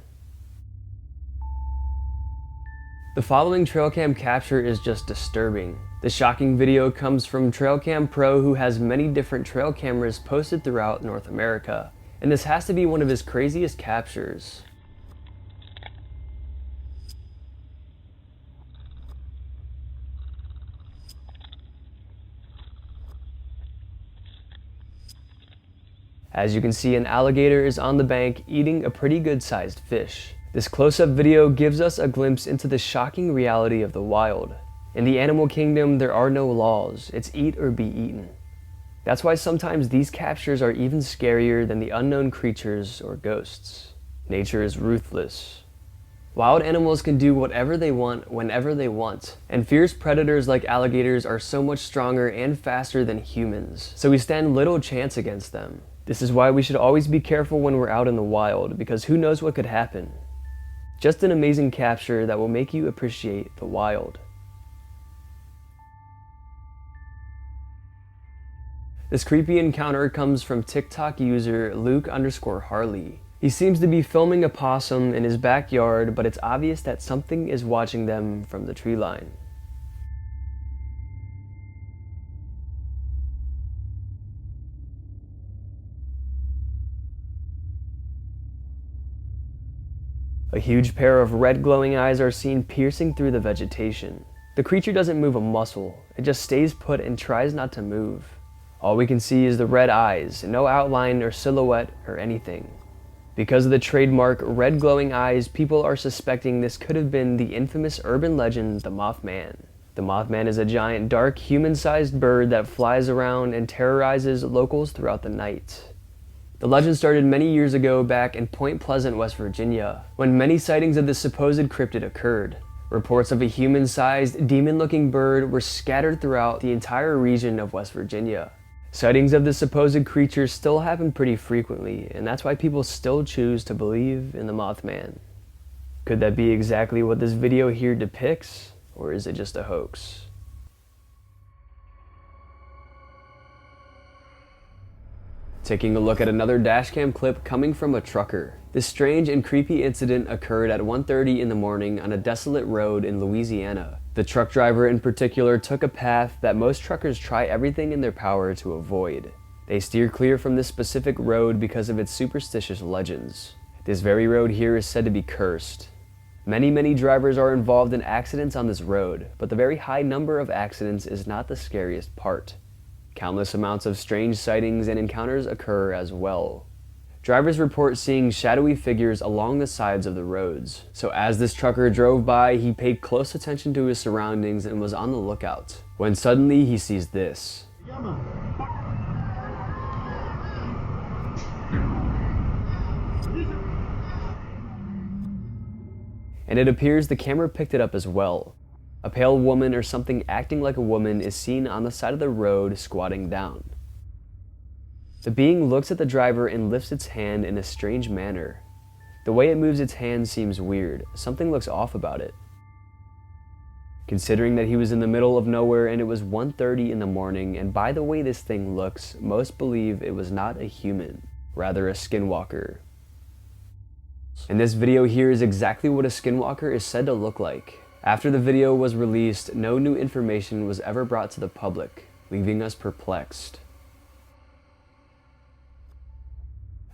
A: The following trail cam capture is just disturbing. The shocking video comes from Trailcam Pro, who has many different trail cameras posted throughout North America. And this has to be one of his craziest captures. As you can see, an alligator is on the bank eating a pretty good sized fish. This close-up video gives us a glimpse into the shocking reality of the wild. In the animal kingdom, there are no laws. It's eat or be eaten. That's why sometimes these captures are even scarier than the unknown creatures or ghosts. Nature is ruthless. Wild animals can do whatever they want, whenever they want. And fierce predators like alligators are so much stronger and faster than humans, so we stand little chance against them. This is why we should always be careful when we're out in the wild, because who knows what could happen. Just an amazing capture that will make you appreciate the wild. This creepy encounter comes from TikTok user Luke_Harley. He seems to be filming a possum in his backyard, but it's obvious that something is watching them from the tree line. A huge pair of red glowing eyes are seen piercing through the vegetation. The creature doesn't move a muscle, it just stays put and tries not to move. All we can see is the red eyes, no outline or silhouette or anything. Because of the trademark red glowing eyes, people are suspecting this could have been the infamous urban legend, the Mothman. The Mothman is a giant, dark, human-sized bird that flies around and terrorizes locals throughout the night. The legend started many years ago back in Point Pleasant, West Virginia, when many sightings of this supposed cryptid occurred. Reports of a human-sized, demon-looking bird were scattered throughout the entire region of West Virginia. Sightings of this supposed creature still happen pretty frequently, and that's why people still choose to believe in the Mothman. Could that be exactly what this video here depicts, or is it just a hoax? Taking a look at another dashcam clip coming from a trucker. This strange and creepy incident occurred at 1:30 in the morning on a desolate road in Louisiana. The truck driver in particular took a path that most truckers try everything in their power to avoid. They steer clear from this specific road because of its superstitious legends. This very road here is said to be cursed. Many drivers are involved in accidents on this road, but the very high number of accidents is not the scariest part. Countless amounts of strange sightings and encounters occur as well. Drivers report seeing shadowy figures along the sides of the roads. So as this trucker drove by, he paid close attention to his surroundings and was on the lookout, when suddenly he sees this. And it appears the camera picked it up as well. A pale woman or something acting like a woman is seen on the side of the road squatting down. The being looks at the driver and lifts its hand in a strange manner. The way it moves its hand seems weird. Something looks off about it. Considering that he was in the middle of nowhere and it was 1:30 in the morning, and by the way this thing looks, most believe it was not a human, rather a skinwalker. And this video here is exactly what a skinwalker is said to look like. After the video was released, no new information was ever brought to the public, leaving us perplexed.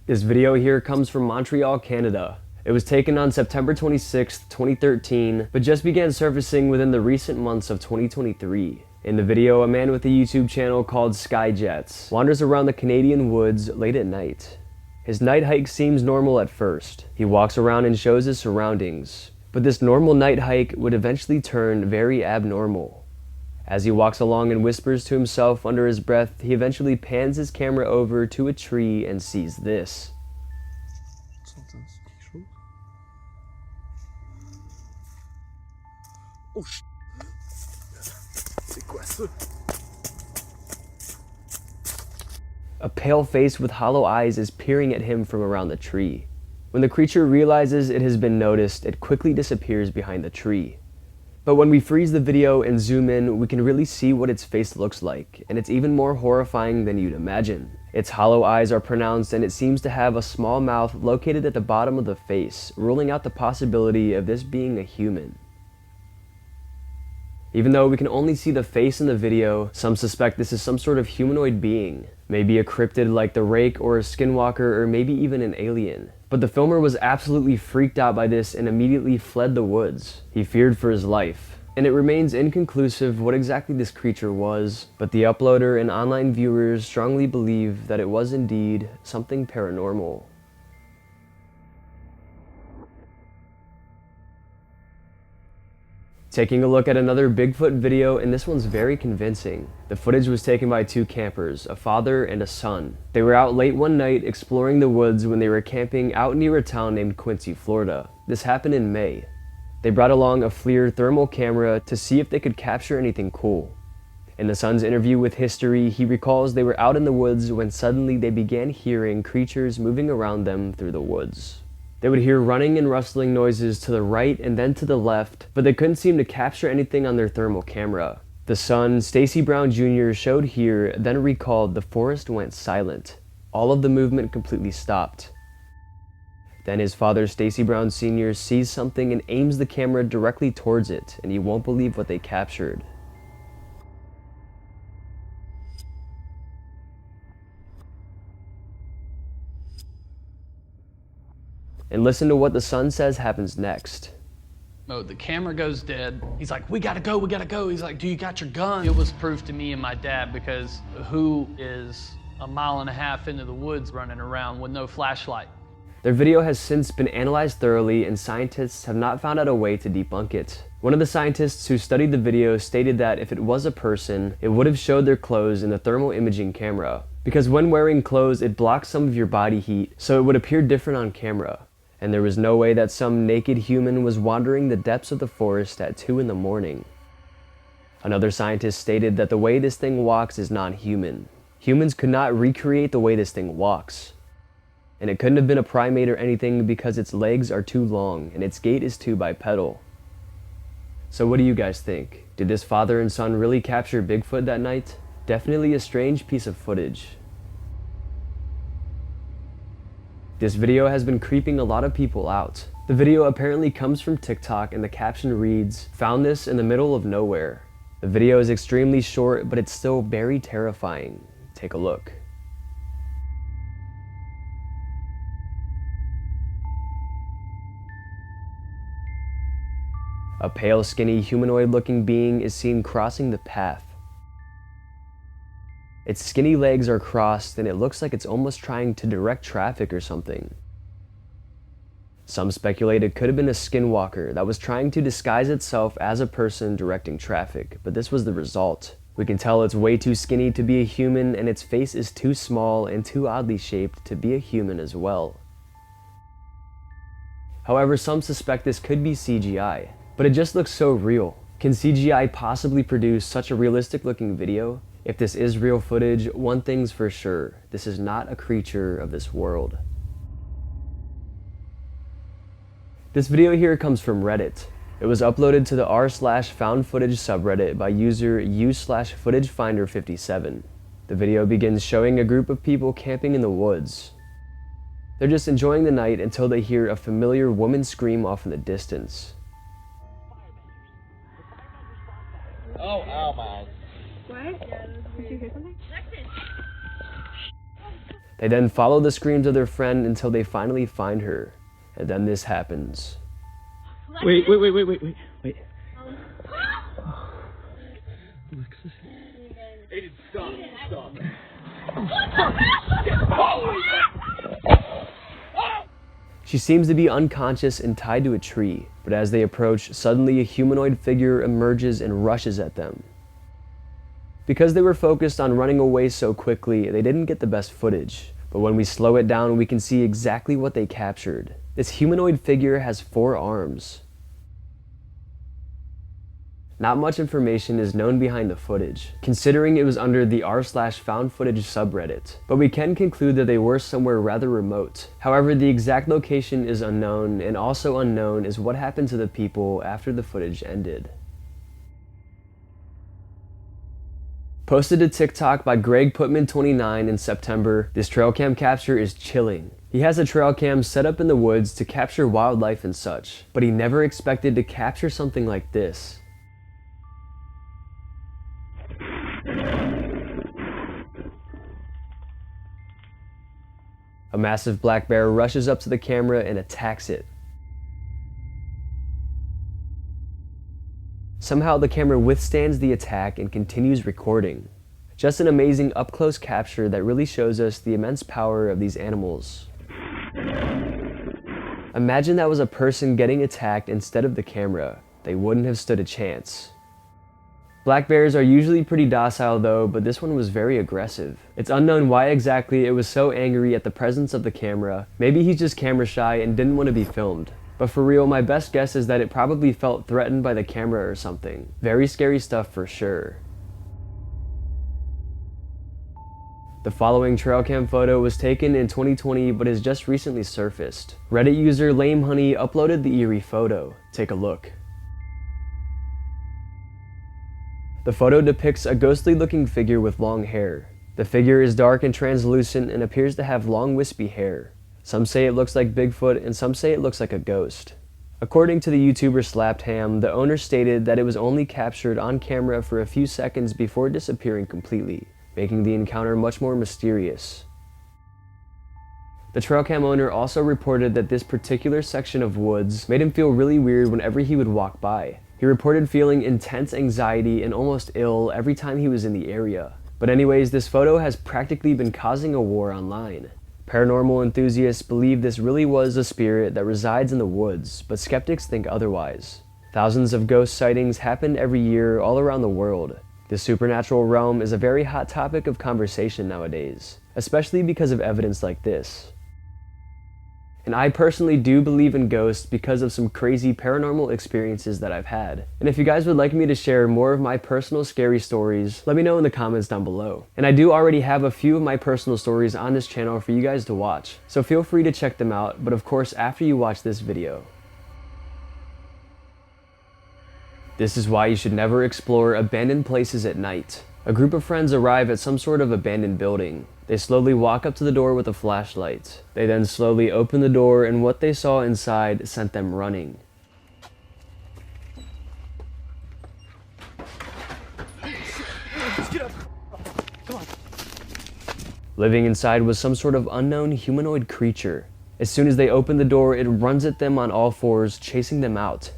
A: This video here comes from Montreal, Canada. It was taken on September 26, 2013, but just began surfacing within the recent months of 2023. In the video, a man with a YouTube channel called Skyjets wanders around the Canadian woods late at night. His night hike seems normal at first. He walks around and shows his surroundings, but this normal night hike would eventually turn very abnormal. As he walks along and whispers to himself under his breath, he eventually pans his camera over to a tree and sees this.
C: Oh, sh**.
A: A pale face with hollow eyes is peering at him from around the tree. When the creature realizes it has been noticed, it quickly disappears behind the tree. But when we freeze the video and zoom in, we can really see what its face looks like, and it's even more horrifying than you'd imagine. Its hollow eyes are pronounced, and it seems to have a small mouth located at the bottom of the face, ruling out the possibility of this being a human. Even though we can only see the face in the video, some suspect this is some sort of humanoid being. Maybe a cryptid like the Rake or a skinwalker, or maybe even an alien. But the filmer was absolutely freaked out by this and immediately fled the woods. He feared for his life. And it remains inconclusive what exactly this creature was, but the uploader and online viewers strongly believe that it was indeed something paranormal. Taking a look at another Bigfoot video, and this one's very convincing. The footage was taken by two campers, a father and a son. They were out late one night exploring the woods when they were camping out near a town named Quincy, Florida. This happened in May. They brought along a FLIR thermal camera to see if they could capture anything cool. In the son's interview with History, he recalls they were out in the woods when suddenly they began hearing creatures moving around them through the woods. They would hear running and rustling noises to the right and then to the left, but they couldn't seem to capture anything on their thermal camera. The son, Stacy Brown Jr., showed here, then recalled the forest went silent. All of the movement completely stopped. Then his father, Stacy Brown Sr., sees something and aims the camera directly towards it, and you won't believe what they captured. And listen to what the son says happens next.
J: Oh, the camera goes dead. He's like, we gotta go, we gotta go. He's like, do you got your gun? It was proof to me and my dad, because who is a mile and a half into the woods running around with no flashlight?
A: Their video has since been analyzed thoroughly, and scientists have not found out a way to debunk it. One of the scientists who studied the video stated that if it was a person, it would have showed their clothes in the thermal imaging camera. Because when wearing clothes, it blocks some of your body heat, so it would appear different on camera. And there was no way that some naked human was wandering the depths of the forest at 2 in the morning. Another scientist stated that the way this thing walks is non-human. Humans could not recreate the way this thing walks. And it couldn't have been a primate or anything because its legs are too long and its gait is too bipedal. So what do you guys think? Did this father and son really capture Bigfoot that night? Definitely a strange piece of footage. This video has been creeping a lot of people out. The video apparently comes from TikTok and the caption reads, "Found this in the middle of nowhere." The video is extremely short, but it's still very terrifying. Take a look. A pale, skinny, humanoid-looking being is seen crossing the path. Its skinny legs are crossed and it looks like it's almost trying to direct traffic or something. Some speculate it could have been a skinwalker that was trying to disguise itself as a person directing traffic, but this was the result. We can tell it's way too skinny to be a human, and its face is too small and too oddly shaped to be a human as well. However, some suspect this could be CGI, but it just looks so real. Can CGI possibly produce such a realistic looking video? If this is real footage, one thing's for sure, this is not a creature of this world. This video here comes from Reddit. It was uploaded to the r/found footage subreddit by user u/footagefinder57. The video begins showing a group of people camping in the woods. They're just enjoying the night until they hear a familiar woman scream off in the distance.
I: Oh, ow, my.
K: What? Did you hear something?
A: They then follow the screams of their friend until they finally find her. And then this happens.
J: Wait.
K: Look.
I: Aiden, stop. Stop.
A: She seems to be unconscious and tied to a tree, but as they approach, suddenly a humanoid figure emerges and rushes at them. Because they were focused on running away so quickly, they didn't get the best footage, but when we slow it down, we can see exactly what they captured. This humanoid figure has 4 arms. Not much information is known behind the footage, considering it was under the r/found footage subreddit, but we can conclude that they were somewhere rather remote. However, the exact location is unknown, and also unknown is what happened to the people after the footage ended. Posted to TikTok by Greg Putman29 in September, this trail cam capture is chilling. He has a trail cam set up in the woods to capture wildlife and such, but he never expected to capture something like this. A massive black bear rushes up to the camera and attacks it. Somehow the camera withstands the attack and continues recording. Just an amazing up-close capture that really shows us the immense power of these animals. Imagine that was a person getting attacked instead of the camera. They wouldn't have stood a chance. Black bears are usually pretty docile though, but this one was very aggressive. It's unknown why exactly it was so angry at the presence of the camera. Maybe he's just camera shy and didn't want to be filmed. But for real, my best guess is that it probably felt threatened by the camera or something. Very scary stuff for sure. The following trail cam photo was taken in 2020 but has just recently surfaced. Reddit user Lame Honey uploaded the eerie photo. Take a look. The photo depicts a ghostly looking figure with long hair. The figure is dark and translucent and appears to have long wispy hair. Some say it looks like Bigfoot and some say it looks like a ghost. According to the YouTuber Slapped Ham, the owner stated that it was only captured on camera for a few seconds before disappearing completely, making the encounter much more mysterious. The trail cam owner also reported that this particular section of woods made him feel really weird whenever he would walk by. He reported feeling intense anxiety and almost ill every time he was in the area. But anyways, this photo has practically been causing a war online. Paranormal enthusiasts believe this really was a spirit that resides in the woods, but skeptics think otherwise. Thousands of ghost sightings happen every year all around the world. The supernatural realm is a very hot topic of conversation nowadays, especially because of evidence like this. And I personally do believe in ghosts because of some crazy paranormal experiences that I've had. And if you guys would like me to share more of my personal scary stories, let me know in the comments down below. And I do already have a few of my personal stories on this channel for you guys to watch, so feel free to check them out, but of course after you watch this video. This is why you should never explore abandoned places at night. A group of friends arrive at some sort of abandoned building. They slowly walk up to the door with a flashlight. They then slowly open the door and what they saw inside sent them running. Living inside was some sort of unknown humanoid creature. As soon as they open the door, it runs at them on all fours, chasing them out.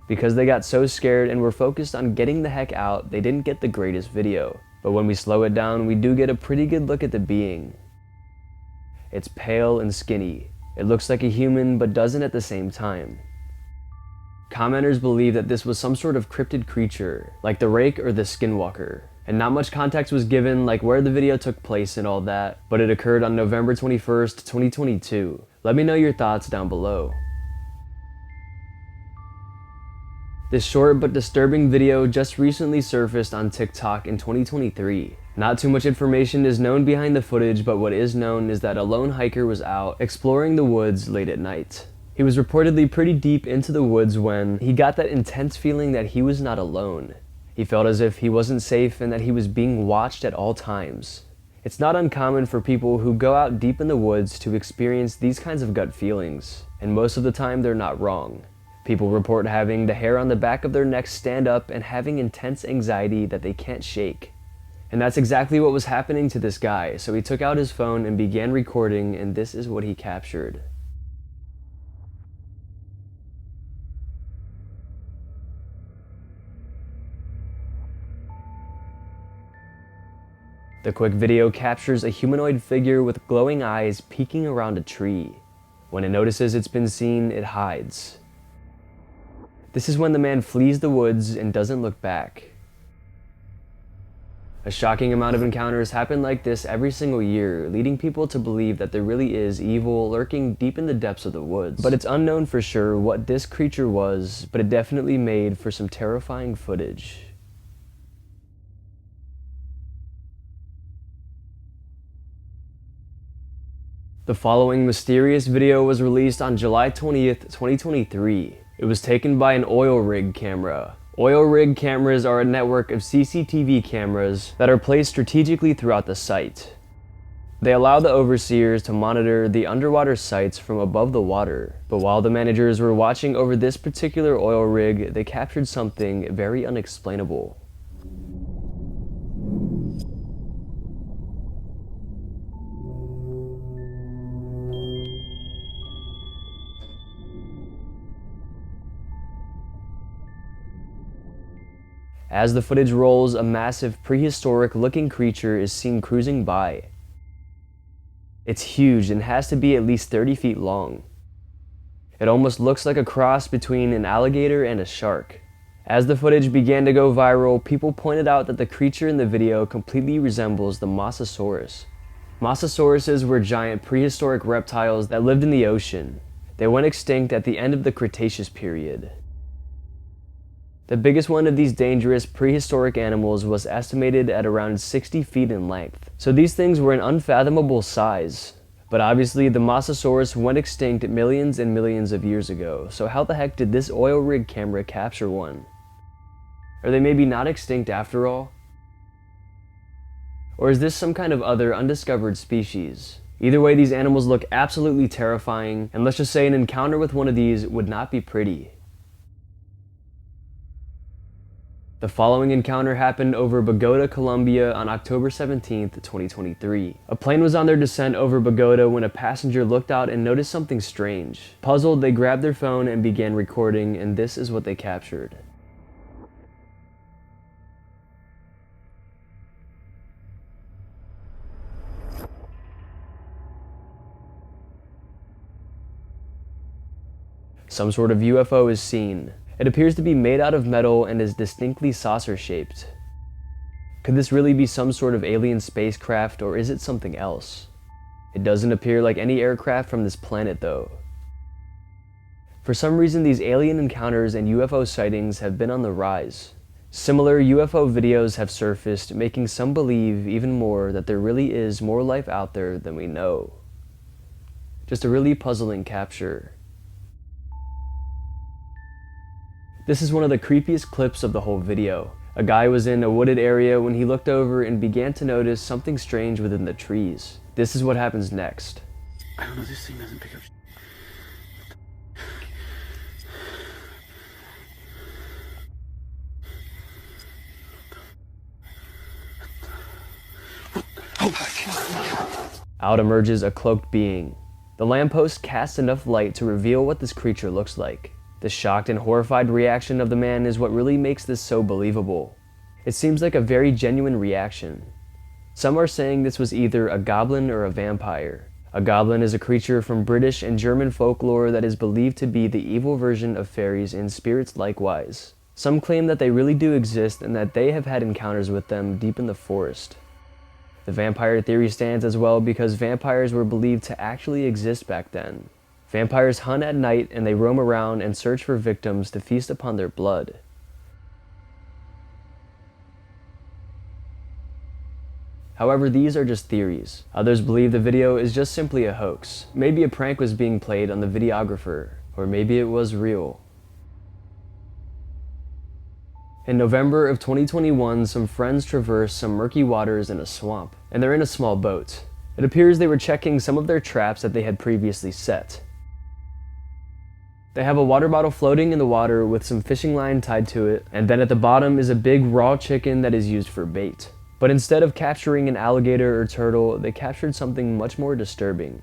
A: Because they got so scared and were focused on getting the heck out, they didn't get the greatest video. But when we slow it down, we do get a pretty good look at the being. It's pale and skinny. It looks like a human, but doesn't at the same time. Commenters believe that this was some sort of cryptid creature, like the Rake or the Skinwalker. And not much context was given, like where the video took place and all that, but it occurred on November 21st, 2022. Let me know your thoughts down below. This short but disturbing video just recently surfaced on TikTok in 2023. Not too much information is known behind the footage, but what is known is that a lone hiker was out exploring the woods late at night. He was reportedly pretty deep into the woods when he got that intense feeling that he was not alone. He felt as if he wasn't safe and that he was being watched at all times. It's not uncommon for people who go out deep in the woods to experience these kinds of gut feelings, and most of the time they're not wrong. People report having the hair on the back of their neck stand up and having intense anxiety that they can't shake. And that's exactly what was happening to this guy, so he took out his phone and began recording, and this is what he captured. The quick video captures a humanoid figure with glowing eyes peeking around a tree. When it notices it's been seen, it hides. This is when the man flees the woods and doesn't look back. A shocking amount of encounters happen like this every single year, leading people to believe that there really is evil lurking deep in the depths of the woods. But it's unknown for sure what this creature was, but it definitely made for some terrifying footage. The following mysterious video was released on July 20th, 2023. It was taken by an oil rig camera. Oil rig cameras are a network of CCTV cameras that are placed strategically throughout the site. They allow the overseers to monitor the underwater sites from above the water. But while the managers were watching over this particular oil rig, they captured something very unexplainable. As the footage rolls, a massive prehistoric-looking creature is seen cruising by. It's huge and has to be at least 30 feet long. It almost looks like a cross between an alligator and a shark. As the footage began to go viral, people pointed out that the creature in the video completely resembles the Mosasaurus. Mosasauruses were giant prehistoric reptiles that lived in the ocean. They went extinct at the end of the Cretaceous period. The biggest one of these dangerous prehistoric animals was estimated at around 60 feet in length. So these things were an unfathomable size. But obviously the Mosasaurus went extinct millions and millions of years ago, so how the heck did this oil rig camera capture one? Are they maybe not extinct after all? Or is this some kind of other undiscovered species? Either way, these animals look absolutely terrifying, and let's just say an encounter with one of these would not be pretty. The following encounter happened over Bogota, Colombia on October 17th, 2023. A plane was on their descent over Bogota when a passenger looked out and noticed something strange. Puzzled, they grabbed their phone and began recording, and this is what they captured. Some sort of UFO is seen. It appears to be made out of metal and is distinctly saucer-shaped. Could this really be some sort of alien spacecraft, or is it something else? It doesn't appear like any aircraft from this planet though. For some reason, these alien encounters and UFO sightings have been on the rise. Similar UFO videos have surfaced, making some believe even more that there really is more life out there than we know. Just a really puzzling capture. This is one of the creepiest clips of the whole video. A guy was in a wooded area when he looked over and began to notice something strange within the trees. This is what happens next.
H: I don't know, this thing doesn't pick up.
A: Out emerges a cloaked being. The lamppost casts enough light to reveal what this creature looks like. The shocked and horrified reaction of the man is what really makes this so believable. It seems like a very genuine reaction. Some are saying this was either a goblin or a vampire. A goblin is a creature from British and German folklore that is believed to be the evil version of fairies and spirits likewise. Some claim that they really do exist and that they have had encounters with them deep in the forest. The vampire theory stands as well because vampires were believed to actually exist back then. Vampires hunt at night and they roam around and search for victims to feast upon their blood. However, these are just theories. Others believe the video is just simply a hoax. Maybe a prank was being played on the videographer, or maybe it was real. In November of 2021, some friends traversed some murky waters in a swamp, and they're in a small boat. It appears they were checking some of their traps that they had previously set. They have a water bottle floating in the water with some fishing line tied to it, and then at the bottom is a big raw chicken that is used for bait. But instead of capturing an alligator or turtle, they captured something much more disturbing.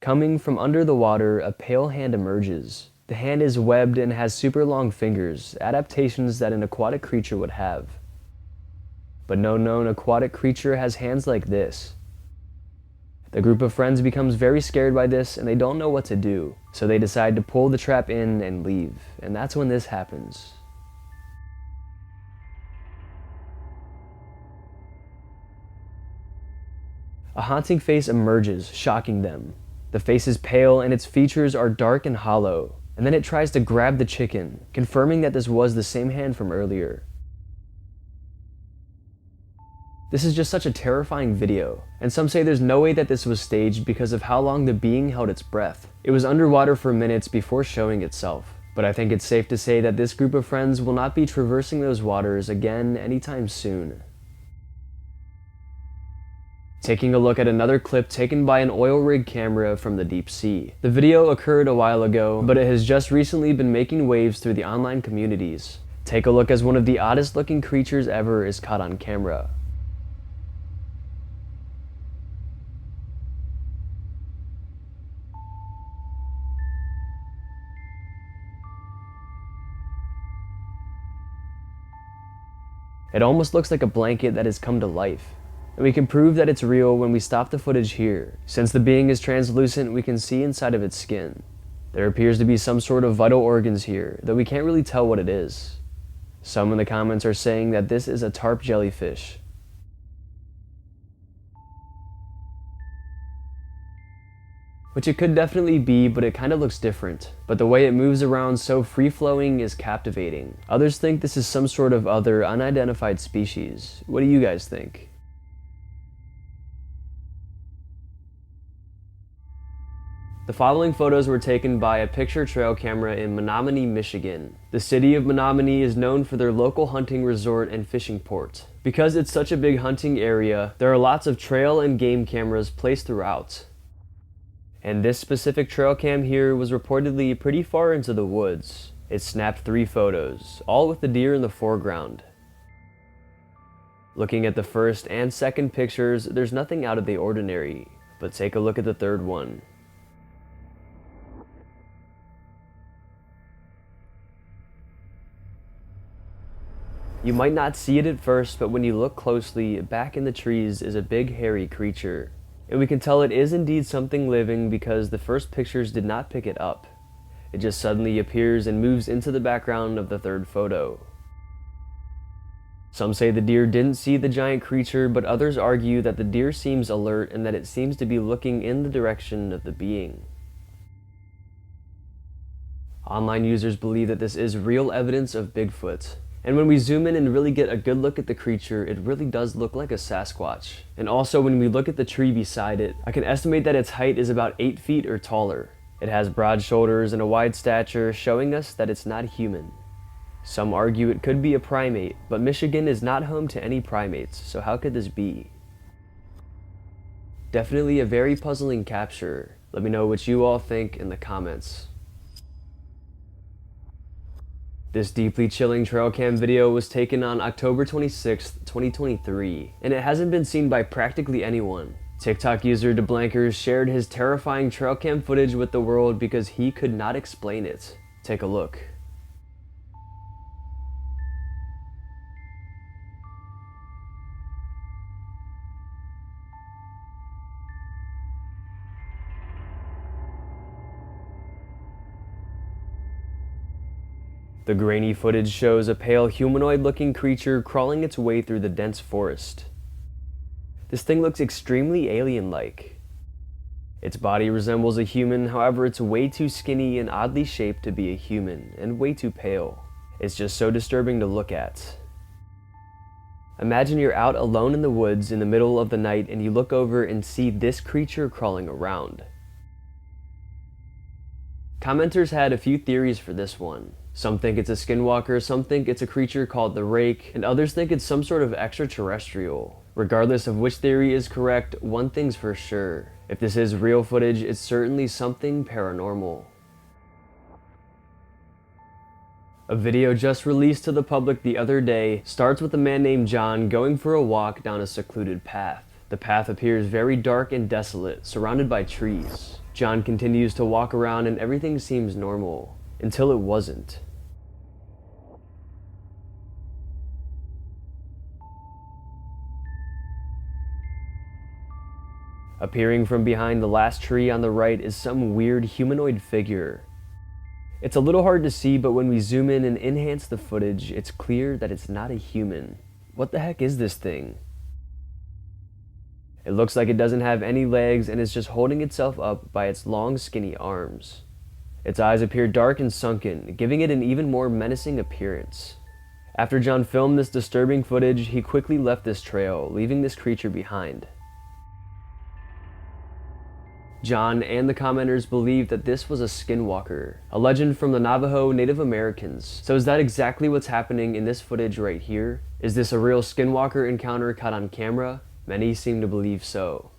A: Coming from under the water, a pale hand emerges. The hand is webbed and has super long fingers, adaptations that an aquatic creature would have. But no known aquatic creature has hands like this. The group of friends becomes very scared by this and they don't know what to do, so they decide to pull the trap in and leave, and that's when this happens. A haunting face emerges, shocking them. The face is pale and its features are dark and hollow, and then it tries to grab the chicken, confirming that this was the same hand from earlier. This is just such a terrifying video, and some say there's no way that this was staged because of how long the being held its breath. It was underwater for minutes before showing itself, but I think it's safe to say that this group of friends will not be traversing those waters again anytime soon. Taking a look at another clip taken by an oil rig camera from the deep sea. The video occurred a while ago, but it has just recently been making waves through the online communities. Take a look as one of the oddest looking creatures ever is caught on camera. It almost looks like a blanket that has come to life. And we can prove that it's real when we stop the footage here. Since the being is translucent, we can see inside of its skin. There appears to be some sort of vital organs here, though we can't really tell what it is. Some in the comments are saying that this is a tarp jellyfish. Which it could definitely be, but it kind of looks different. But the way it moves around so free-flowing is captivating. Others think this is some sort of other unidentified species. What do you guys think? The following photos were taken by a picture trail camera in Menominee, Michigan. The city of Menominee is known for their local hunting resort and fishing port. Because it's such a big hunting area, there are lots of trail and game cameras placed throughout. And this specific trail cam here was reportedly pretty far into the woods. It snapped 3 photos, all with the deer in the foreground. Looking at the first and second pictures, there's nothing out of the ordinary, but take a look at the third one. You might not see it at first, but when you look closely, back in the trees is a big hairy creature. And we can tell it is indeed something living because the first pictures did not pick it up. It just suddenly appears and moves into the background of the third photo. Some say the deer didn't see the giant creature, but others argue that the deer seems alert and that it seems to be looking in the direction of the being. Online users believe that this is real evidence of Bigfoot. And when we zoom in and really get a good look at the creature, it really does look like a Sasquatch. And also when we look at the tree beside it, I can estimate that its height is about 8 feet or taller. It has broad shoulders and a wide stature, showing us that it's not human. Some argue it could be a primate, but Michigan is not home to any primates, so how could this be? Definitely a very puzzling capture. Let me know what you all think in the comments. This deeply chilling trail cam video was taken on October 26th, 2023, and it hasn't been seen by practically anyone. TikTok user DeBlankers shared his terrifying trail cam footage with the world because he could not explain it. Take a look. The grainy footage shows a pale humanoid-looking creature crawling its way through the dense forest. This thing looks extremely alien-like. Its body resembles a human, however it's way too skinny and oddly shaped to be a human, and way too pale. It's just so disturbing to look at. Imagine you're out alone in the woods in the middle of the night and you look over and see this creature crawling around. Commenters had a few theories for this one. Some think it's a skinwalker, some think it's a creature called the Rake, and others think it's some sort of extraterrestrial. Regardless of which theory is correct, one thing's for sure. If this is real footage, it's certainly something paranormal. A video just released to the public the other day starts with a man named John going for a walk down a secluded path. The path appears very dark and desolate, surrounded by trees. John continues to walk around and everything seems normal. until it wasn't. Appearing from behind the last tree on the right is some weird humanoid figure. It's a little hard to see, but when we zoom in and enhance the footage, it's clear that it's not a human. What the heck is this thing? It looks like it doesn't have any legs and is just holding itself up by its long, skinny arms. Its eyes appear dark and sunken, giving it an even more menacing appearance. After John filmed this disturbing footage, he quickly left this trail, leaving this creature behind. John and the commenters believed that this was a skinwalker, a legend from the Navajo Native Americans. So is that exactly what's happening in this footage right here? Is this a real skinwalker encounter caught on camera? Many seem to believe so.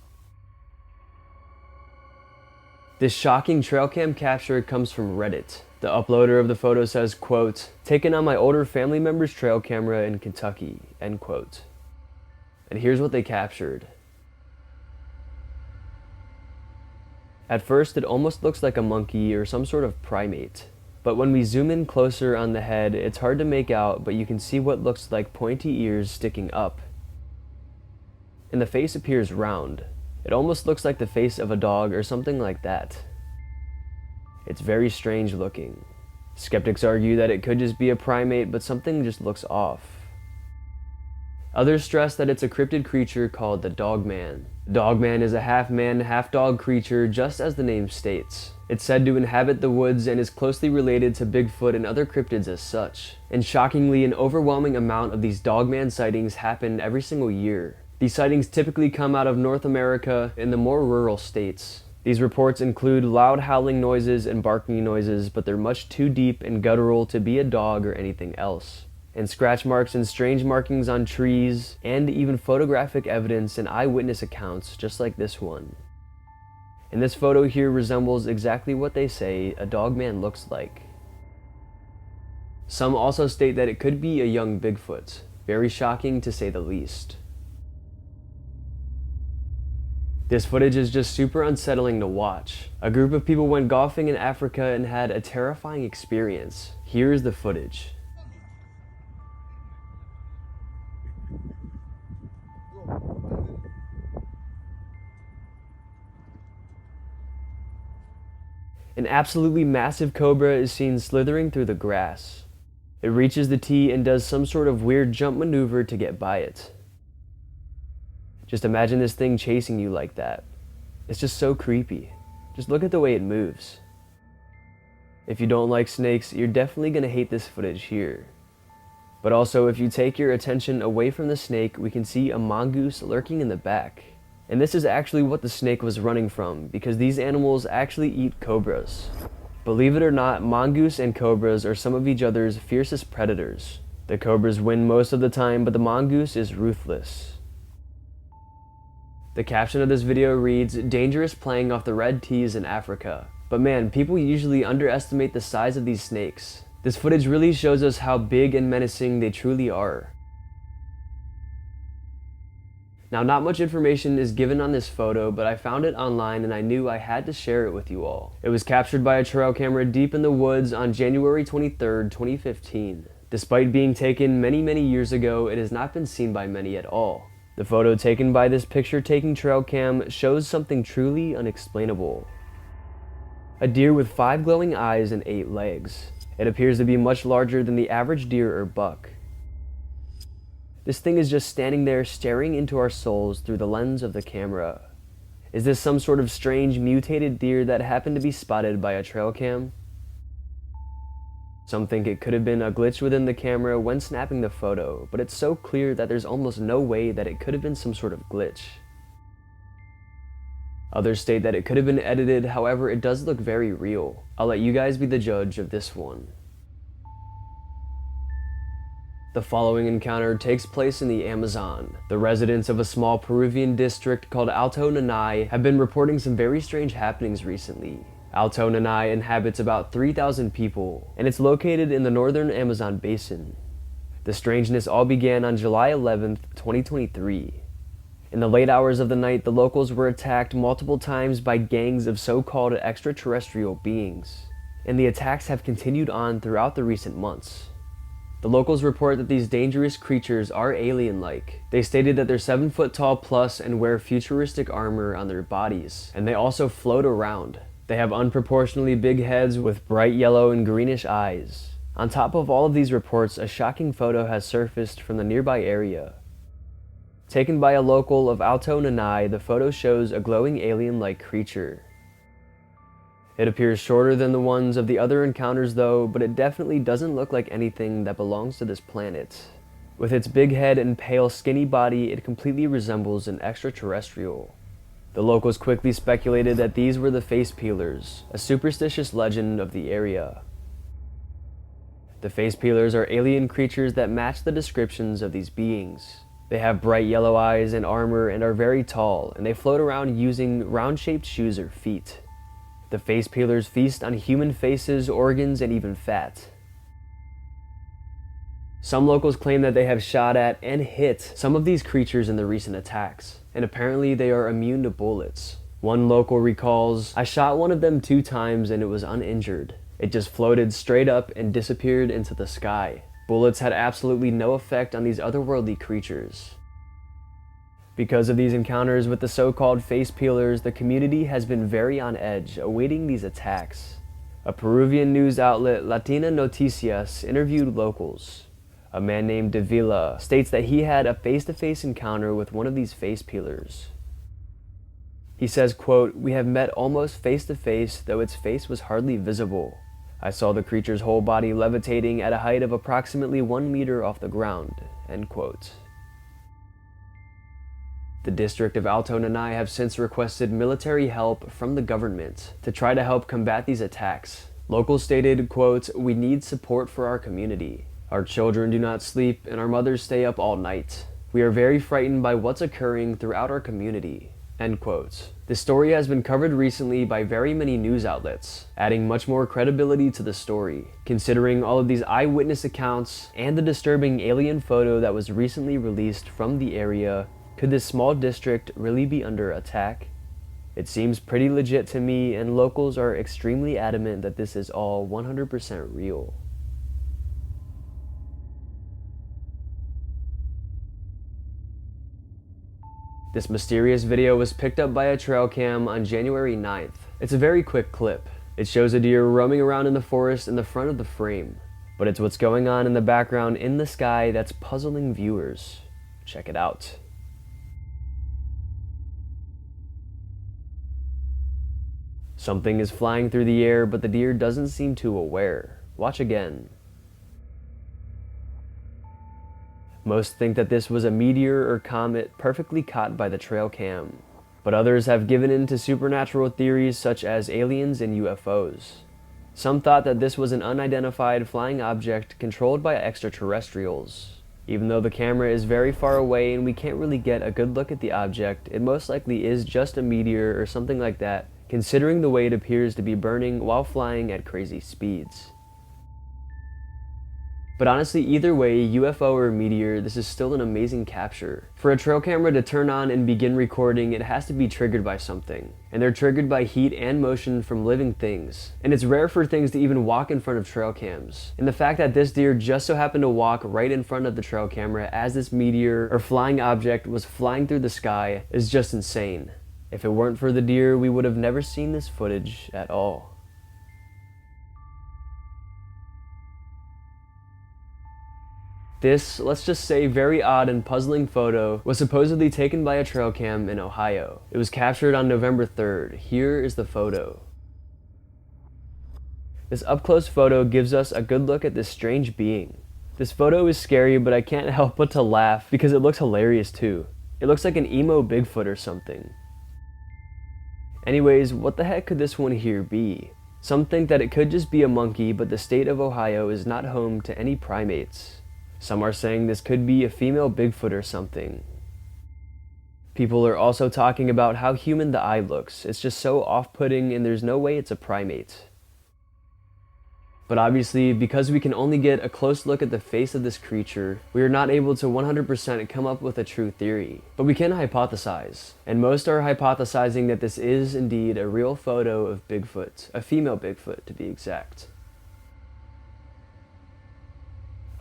A: This shocking trail cam capture comes from Reddit. The uploader of the photo says, quote, "Taken on my older family member's trail camera in Kentucky," end quote. And here's what they captured. At first, it almost looks like a monkey or some sort of primate. But when we zoom in closer on the head, it's hard to make out, but you can see what looks like pointy ears sticking up. And the face appears round. It almost looks like the face of a dog or something like that. It's very strange looking. Skeptics argue that it could just be a primate, but something just looks off. Others stress that it's a cryptid creature called the Dogman. The Dogman is a half-man, half-dog creature, just as the name states. It's said to inhabit the woods and is closely related to Bigfoot and other cryptids as such. And shockingly, an overwhelming amount of these Dogman sightings happen every single year. These sightings typically come out of North America in the more rural states. These reports include loud howling noises and barking noises, but they're much too deep and guttural to be a dog or anything else. And scratch marks and strange markings on trees, and even photographic evidence and eyewitness accounts just like this one. And this photo here resembles exactly what they say a Dogman looks like. Some also state that it could be a young Bigfoot. Very shocking to say the least. This footage is just super unsettling to watch. A group of people went golfing in Africa and had a terrifying experience. Here's the footage. An absolutely massive cobra is seen slithering through the grass. It reaches the tee and does some sort of weird jump maneuver to get by it. Just imagine this thing chasing you like that. It's just so creepy. Just look at the way it moves. If you don't like snakes, you're definitely going to hate this footage here. But also, if you take your attention away from the snake, we can see a mongoose lurking in the back. And this is actually what the snake was running from, because these animals actually eat cobras. Believe it or not, mongoose and cobras are some of each other's fiercest predators. The cobras win most of the time, but the mongoose is ruthless. The caption of this video reads, "Dangerous playing off the red tees in Africa." But man, people usually underestimate the size of these snakes. This footage really shows us how big and menacing they truly are. Now, not much information is given on this photo, but I found it online and I knew I had to share it with you all. It was captured by a trail camera deep in the woods on January 23rd, 2015. Despite being taken many years ago, it has not been seen by many at all. The photo taken by this picture-taking trail cam shows something truly unexplainable. A deer with 5 glowing eyes and 8 legs. It appears to be much larger than the average deer or buck. This thing is just standing there staring into our souls through the lens of the camera. Is this some sort of strange mutated deer that happened to be spotted by a trail cam? Some think it could have been a glitch within the camera when snapping the photo, but it's so clear that there's almost no way that it could have been some sort of glitch. Others state that it could have been edited, however it does look very real. I'll let you guys be the judge of this one. The following encounter takes place in the Amazon. The residents of a small Peruvian district called Alto Nanay have been reporting some very strange happenings recently. Alto Nanay inhabits about 3,000 people, and it's located in the northern Amazon basin. The strangeness all began on July 11th, 2023. In the late hours of the night, the locals were attacked multiple times by gangs of so-called extraterrestrial beings. and the attacks have continued on throughout the recent months. The locals report that these dangerous creatures are alien-like. They stated that they're 7 foot tall plus and wear futuristic armor on their bodies, and they also float around. They have unproportionately big heads with bright yellow and greenish eyes. On top of all of these reports, a shocking photo has surfaced from the nearby area. Taken by a local of Alto Nanai, the photo shows a glowing alien-like creature. It appears shorter than the ones of the other encounters though, but it definitely doesn't look like anything that belongs to this planet. With its big head and pale skinny body, it completely resembles an extraterrestrial. The locals quickly speculated that these were the face peelers, a superstitious legend of the area. The face peelers are alien creatures that match the descriptions of these beings. They have bright yellow eyes and armor and are very tall, and they float around using round-shaped shoes or feet. The face peelers feast on human faces, organs, and even fat. Some locals claim that they have shot at and hit some of these creatures in the recent attacks, and apparently they are immune to bullets. One local recalls, "I shot one of them 2 times and it was uninjured. It just floated straight up and disappeared into the sky." Bullets had absolutely no effect on these otherworldly creatures. Because of these encounters with the so-called face peelers, the community has been very on edge, awaiting these attacks. A Peruvian news outlet, Latina Noticias, interviewed locals. A man named Davila states that he had a face-to-face encounter with one of these face peelers. He says, quote, "We have met almost face-to-face, though its face was hardly visible. I saw the creature's whole body levitating at a height of approximately 1 meter off the ground," end quote. The district of Alto Nanai have since requested military help from the government to try to help combat these attacks. Locals stated, quote, "We need support for our community. Our children do not sleep and our mothers stay up all night. We are very frightened by what's occurring throughout our community," end quote. This story has been covered recently by very many news outlets, adding much more credibility to the story, considering all of these eyewitness accounts and the disturbing alien photo that was recently released from the area. Could this small district really be under attack? It seems pretty legit to me, and locals are extremely adamant that this is all 100% real. This mysterious video was picked up by a trail cam on January 9th. It's a very quick clip. It shows a deer roaming around in the forest in the front of the frame, but it's what's going on in the background in the sky that's puzzling viewers. Check it out. Something is flying through the air, but the deer doesn't seem too aware. Watch again. Most think that this was a meteor or comet perfectly caught by the trail cam, but others have given in to supernatural theories such as aliens and UFOs. Some thought that this was an unidentified flying object controlled by extraterrestrials. Even though the camera is very far away and we can't really get a good look at the object, it most likely is just a meteor or something like that, considering the way it appears to be burning while flying at crazy speeds. But honestly, either way, UFO or meteor, this is still an amazing capture. For a trail camera to turn on and begin recording, it has to be triggered by something. And they're triggered by heat and motion from living things. And it's rare for things to even walk in front of trail cams. And the fact that this deer just so happened to walk right in front of the trail camera as this meteor or flying object was flying through the sky is just insane. If it weren't for the deer, we would have never seen this footage at all. This, let's just say, very odd and puzzling photo was supposedly taken by a trail cam in Ohio. It was captured on November 3rd. Here is the photo. This up-close photo gives us a good look at this strange being. This photo is scary, but I can't help but to laugh because it looks hilarious too. It looks like an emo Bigfoot or something. Anyways, what the heck could this one here be? Some think that it could just be a monkey, but the state of Ohio is not home to any primates. Some are saying this could be a female Bigfoot or something. People are also talking about how human the eye looks. It's just so off-putting and there's no way it's a primate. But obviously, because we can only get a close look at the face of this creature, we are not able to 100% come up with a true theory. But we can hypothesize, and most are hypothesizing that this is indeed a real photo of Bigfoot, a female Bigfoot to be exact.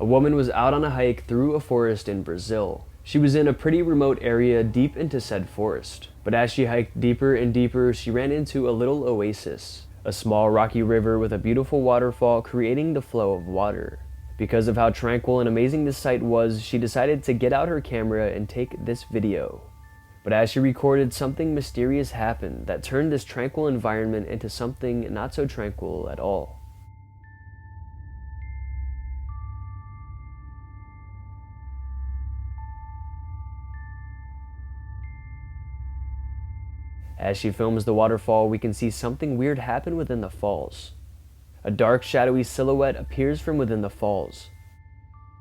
A: A woman was out on a hike through a forest in Brazil. She was in a pretty remote area deep into said forest, but as she hiked deeper and deeper, she ran into a little oasis. A small rocky river with a beautiful waterfall creating the flow of water. Because of how tranquil and amazing this sight was, she decided to get out her camera and take this video. But as she recorded, something mysterious happened that turned this tranquil environment into something not so tranquil at all. As she films the waterfall, we can see something weird happen within the falls. A dark, shadowy silhouette appears from within the falls.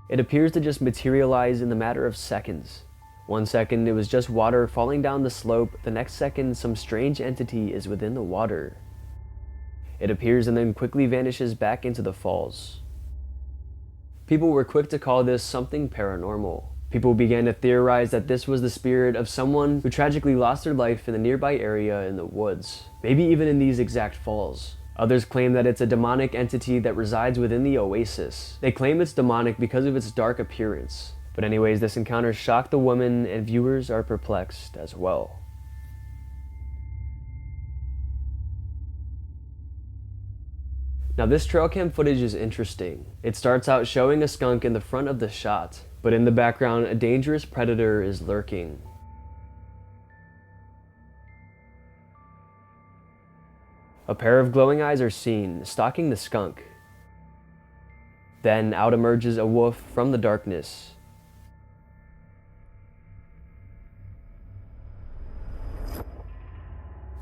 A: It appears to just materialize in the matter of seconds. 1 second, it was just water falling down the slope. The next second, some strange entity is within the water. It appears and then quickly vanishes back into the falls. People were quick to call this something paranormal. People began to theorize that this was the spirit of someone who tragically lost their life in the nearby area in the woods, maybe even in these exact falls. Others claim that it's a demonic entity that resides within the oasis. They claim it's demonic because of its dark appearance. But anyways, this encounter shocked the woman, and viewers are perplexed as well. Now this trail cam footage is interesting. It starts out showing a skunk in the front of the shot, but in the background, a dangerous predator is lurking. A pair of glowing eyes are seen, stalking the skunk. Then out emerges a wolf from the darkness.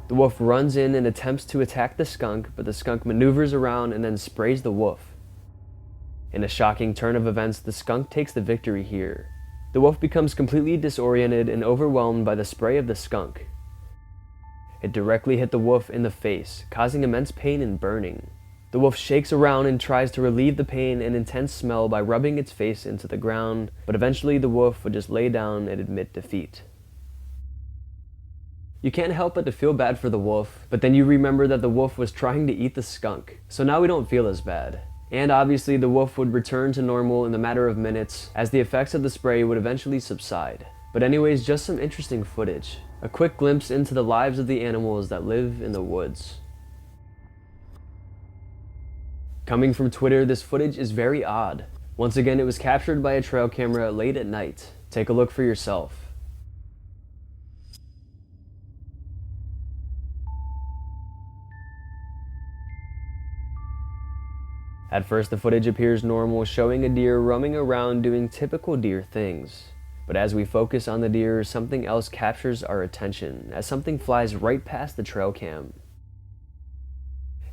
A: The wolf runs in and attempts to attack the skunk, but the skunk maneuvers around and then sprays the wolf. In a shocking turn of events, the skunk takes the victory here. The wolf becomes completely disoriented and overwhelmed by the spray of the skunk. It directly hit the wolf in the face, causing immense pain and burning. The wolf shakes around and tries to relieve the pain and intense smell by rubbing its face into the ground, but eventually the wolf would just lay down and admit defeat. You can't help but to feel bad for the wolf, but then you remember that the wolf was trying to eat the skunk, so now we don't feel as bad. And obviously the wolf would return to normal in the matter of minutes, as the effects of the spray would eventually subside. But anyways, just some interesting footage. A quick glimpse into the lives of the animals that live in the woods. Coming from Twitter, this footage is very odd. Once again, it was captured by a trail camera late at night. Take a look for yourself. At first, the footage appears normal, showing a deer roaming around doing typical deer things. But as we focus on the deer, something else captures our attention, as something flies right past the trail cam.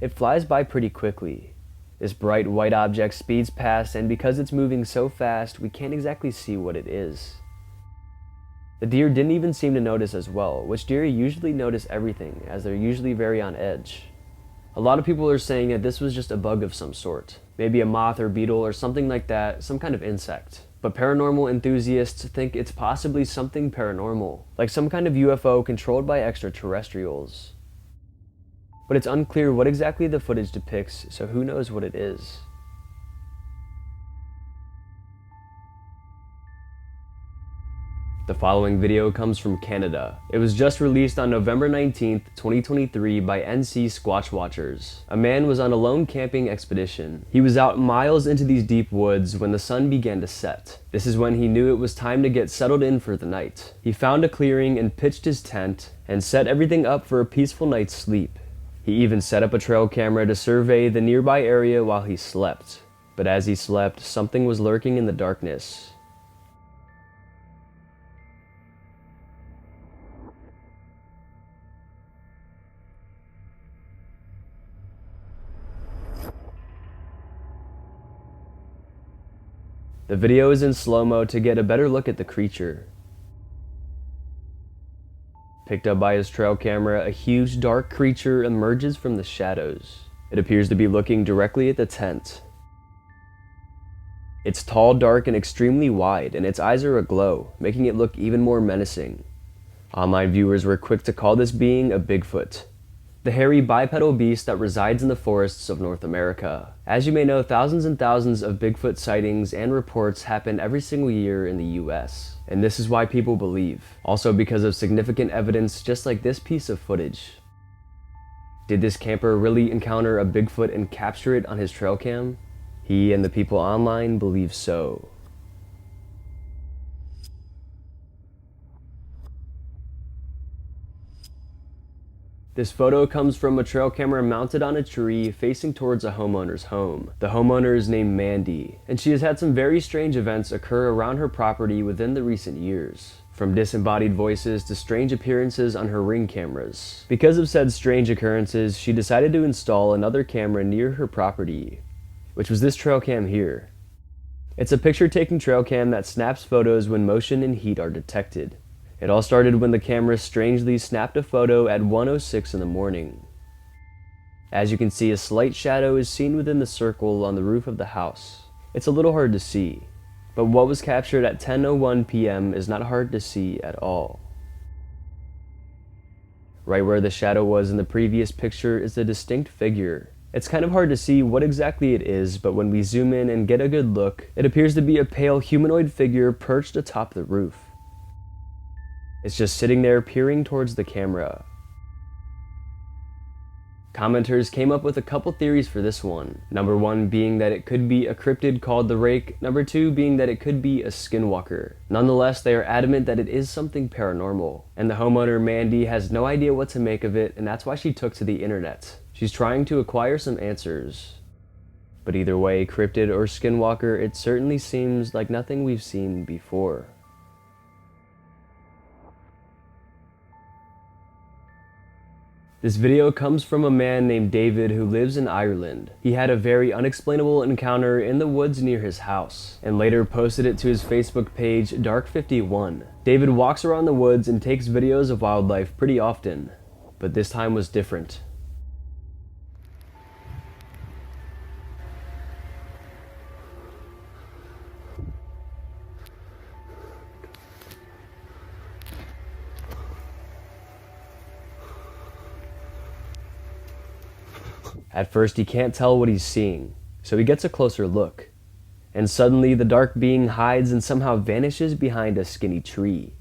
A: It flies by pretty quickly. This bright white object speeds past, and because it's moving so fast, we can't exactly see what it is. The deer didn't even seem to notice as well, which deer usually notice everything, as they're usually very on edge. A lot of people are saying that this was just a bug of some sort, maybe a moth or beetle or something like that, some kind of insect. But paranormal enthusiasts think it's possibly something paranormal, like some kind of UFO controlled by extraterrestrials. But it's unclear what exactly the footage depicts, so who knows what it is. The following video comes from Canada. It was just released on November 19th, 2023 by NC Squatch Watchers. A man was on a lone camping expedition. He was out miles into these deep woods when the sun began to set. This is when he knew it was time to get settled in for the night. He found a clearing and pitched his tent and set everything up for a peaceful night's sleep. He even set up a trail camera to survey the nearby area while he slept. But as he slept, something was lurking in the darkness. The video is in slow-mo to get a better look at the creature. Picked up by his trail camera, a huge dark creature emerges from the shadows. It appears to be looking directly at the tent. It's tall, dark, and extremely wide, and its eyes are aglow, making it look even more menacing. Online viewers were quick to call this being a Bigfoot, the hairy bipedal beast that resides in the forests of North America. As you may know, thousands and thousands of Bigfoot sightings and reports happen every single year in the US, and this is why people believe, also because of significant evidence just like this piece of footage. Did this camper really encounter a Bigfoot and capture it on his trail cam? He and the people online believe so. This photo comes from a trail camera mounted on a tree facing towards a homeowner's home. The homeowner is named Mandy, and she has had some very strange events occur around her property within the recent years. From disembodied voices to strange appearances on her Ring cameras. Because of said strange occurrences, she decided to install another camera near her property, which was this trail cam here. It's a picture-taking trail cam that snaps photos when motion and heat are detected. It all started when the camera strangely snapped a photo at 1:06 in the morning. As you can see, a slight shadow is seen within the circle on the roof of the house. It's a little hard to see, but what was captured at 10:01 p.m. is not hard to see at all. Right where the shadow was in the previous picture is a distinct figure. It's kind of hard to see what exactly it is, but when we zoom in and get a good look, it appears to be a pale humanoid figure perched atop the roof. It's just sitting there peering towards the camera. Commenters came up with a couple theories for this one. Number 1 being that it could be a cryptid called the Rake. Number 2 being that it could be a skinwalker. Nonetheless, they are adamant that it is something paranormal. And the homeowner, Mandy, has no idea what to make of it, and that's why she took to the internet. She's trying to acquire some answers. But either way, cryptid or skinwalker, it certainly seems like nothing we've seen before. This video comes from a man named David who lives in Ireland. He had a very unexplainable encounter in the woods near his house, and later posted it to his Facebook page, Dark51. David walks around the woods and takes videos of wildlife pretty often, but this time was different. At first he can't tell what he's seeing, so he gets a closer look. And suddenly the dark being hides and somehow vanishes behind a skinny tree.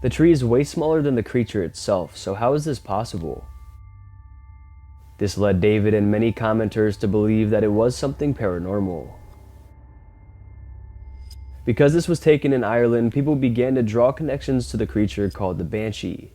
A: The tree is way smaller than the creature itself, so how is this possible? This led David and many commenters to believe that it was something paranormal. Because this was taken in Ireland, people began to draw connections to the creature called the Banshee.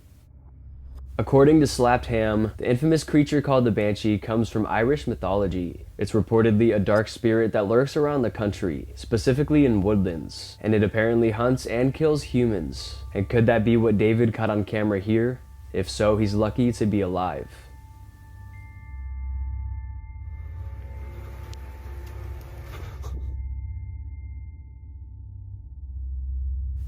A: According to Slapped Ham, the infamous creature called the Banshee comes from Irish mythology. It's reportedly a dark spirit that lurks around the country, specifically in woodlands, and it apparently hunts and kills humans. And could that be what David caught on camera here? If so, he's lucky to be alive.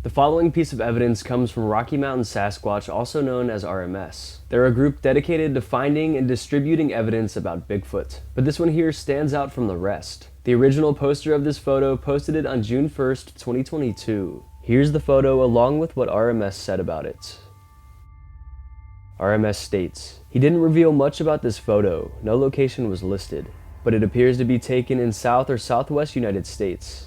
A: The following piece of evidence comes from Rocky Mountain Sasquatch, also known as RMS. They're a group dedicated to finding and distributing evidence about Bigfoot, but this one here stands out from the rest. The original poster of this photo posted it on June 1st, 2022. Here's the photo along with what RMS said about it. RMS states, he didn't reveal much about this photo, no location was listed, but it appears to be taken in South or Southwest United States.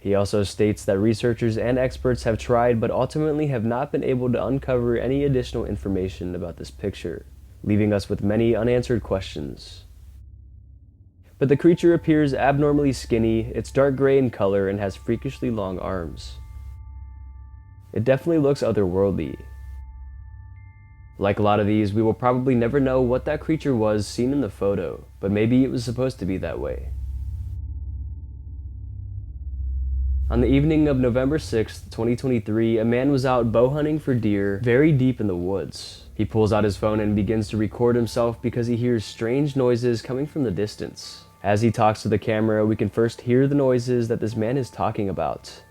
A: He also states that researchers and experts have tried but ultimately have not been able to uncover any additional information about this picture, leaving us with many unanswered questions. But the creature appears abnormally skinny, it's dark gray in color, and has freakishly long arms. It definitely looks otherworldly. Like a lot of these, we will probably never know what that creature was seen in the photo, but maybe it was supposed to be that way. On the evening of November 6th, 2023, a man was out bow hunting for deer very deep in the woods. He pulls out his phone and begins to record himself because he hears strange noises coming from the distance. As he talks to the camera, we can first hear the noises that this man is talking about.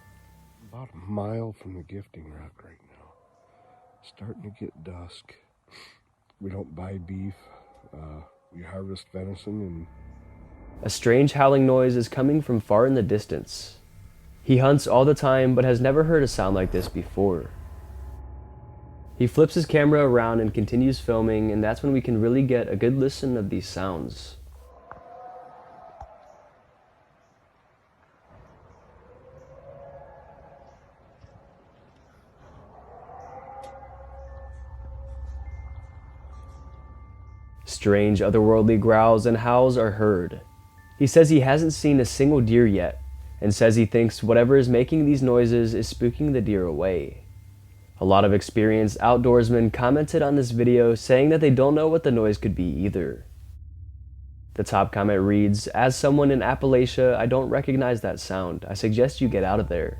F: About a mile from the gifting rock right now. Starting to get dusk.
G: We don't buy beef. We harvest venison and
A: A strange howling noise is coming from far in the distance. He hunts all the time but has never heard a sound like this before. He flips his camera around and continues filming, and that's when we can really get a good listen of these sounds. Strange otherworldly growls and howls are heard. He says he hasn't seen a single deer yet, and says he thinks whatever is making these noises is spooking the deer away. A lot of experienced outdoorsmen commented on this video saying that they don't know what the noise could be either. The top comment reads, "As someone in Appalachia, I don't recognize that sound. I suggest you get out of there."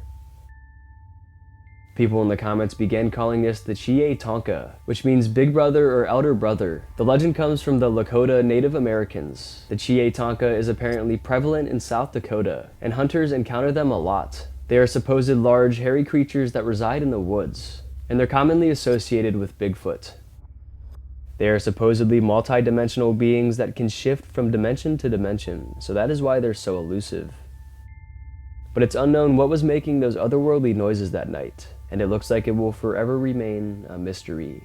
A: People in the comments began calling this the Chie Tonka, which means big brother or elder brother. The legend comes from the Lakota Native Americans. The Chie Tonka is apparently prevalent in South Dakota, and hunters encounter them a lot. They are supposed large, hairy creatures that reside in the woods, and they're commonly associated with Bigfoot. They are supposedly multi-dimensional beings that can shift from dimension to dimension, so that is why they're so elusive. But it's unknown what was making those otherworldly noises that night, and it looks like it will forever remain a mystery.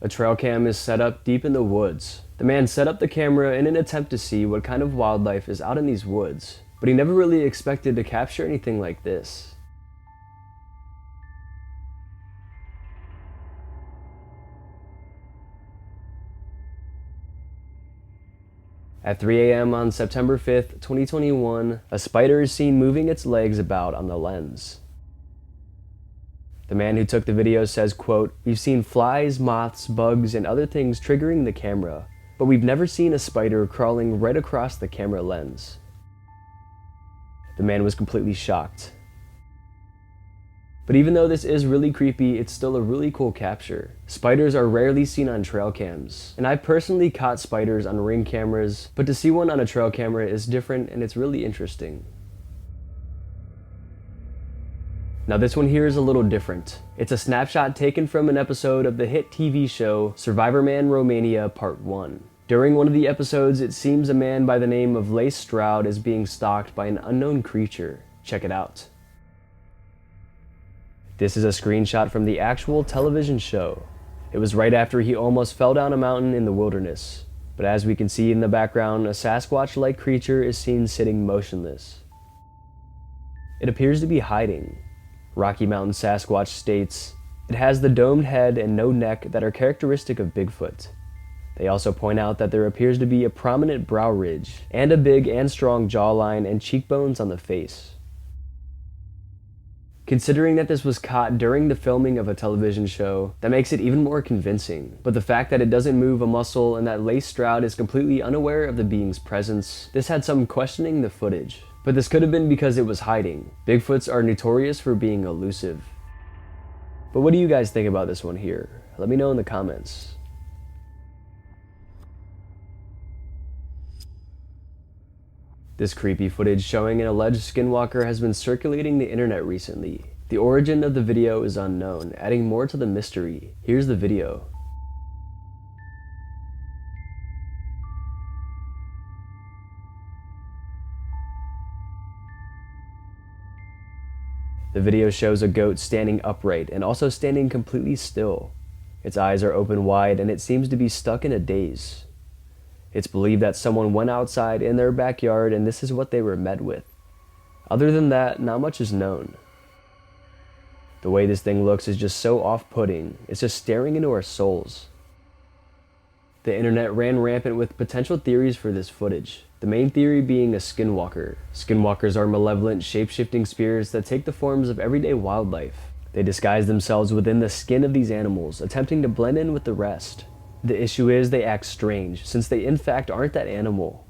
A: A trail cam is set up deep in the woods. The man set up the camera in an attempt to see what kind of wildlife is out in these woods, but he never really expected to capture anything like this. At 3 a.m. on September 5th, 2021, a spider is seen moving its legs about on the lens. The man who took the video says, quote, "We've seen flies, moths, bugs, and other things triggering the camera, but we've never seen a spider crawling right across the camera lens." The man was completely shocked. But even though this is really creepy, it's still a really cool capture. Spiders are rarely seen on trail cams, and I've personally caught spiders on Ring cameras, but to see one on a trail camera is different and it's really interesting. Now this one here is a little different. It's a snapshot taken from an episode of the hit TV show Survivorman Romania Part 1. During one of the episodes, it seems a man by the name of Lace Stroud is being stalked by an unknown creature. Check it out. This is a screenshot from the actual television show. It was right after he almost fell down a mountain in the wilderness. But as we can see in the background, a Sasquatch-like creature is seen sitting motionless. It appears to be hiding. Rocky Mountain Sasquatch states, "It has the domed head and no neck that are characteristic of Bigfoot." They also point out that there appears to be a prominent brow ridge, and a big and strong jawline and cheekbones on the face. Considering that this was caught during the filming of a television show, that makes it even more convincing. But the fact that it doesn't move a muscle and that Lace Stroud is completely unaware of the being's presence, this had some questioning the footage. But this could have been because it was hiding. Bigfoots are notorious for being elusive. But what do you guys think about this one here? Let me know in the comments. This creepy footage showing an alleged skinwalker has been circulating the internet recently. The origin of the video is unknown, adding more to the mystery. Here's the video. The video shows a goat standing upright and also standing completely still. Its eyes are open wide and it seems to be stuck in a daze. It's believed that someone went outside in their backyard and this is what they were met with. Other than that, not much is known. The way this thing looks is just so off-putting. It's just staring into our souls. The internet ran rampant with potential theories for this footage. The main theory being a skinwalker. Skinwalkers are malevolent, shape-shifting spirits that take the forms of everyday wildlife. They disguise themselves within the skin of these animals, attempting to blend in with the rest. The issue is they act strange, since they in fact aren't that animal.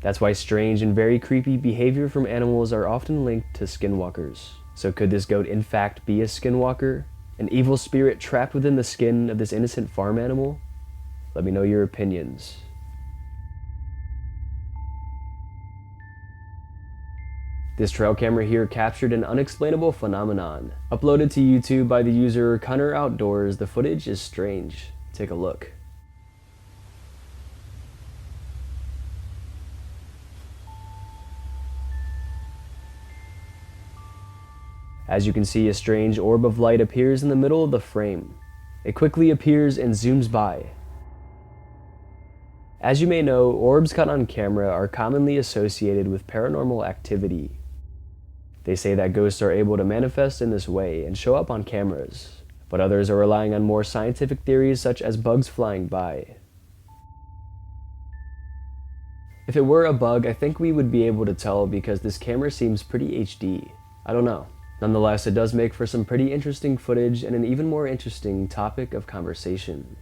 A: That's why strange and very creepy behavior from animals are often linked to skinwalkers. So could this goat in fact be a skinwalker? An evil spirit trapped within the skin of this innocent farm animal? Let me know your opinions. This trail camera here captured an unexplainable phenomenon. Uploaded to YouTube by the user Cunner Outdoors, the footage is strange. Take a look. As you can see, a strange orb of light appears in the middle of the frame. It quickly appears and zooms by. As you may know, orbs caught on camera are commonly associated with paranormal activity. They say that ghosts are able to manifest in this way and show up on cameras, but others are relying on more scientific theories such as bugs flying by. If it were a bug, I think we would be able to tell because this camera seems pretty HD. I don't know. Nonetheless, it does make for some pretty interesting footage and an even more interesting topic of conversation.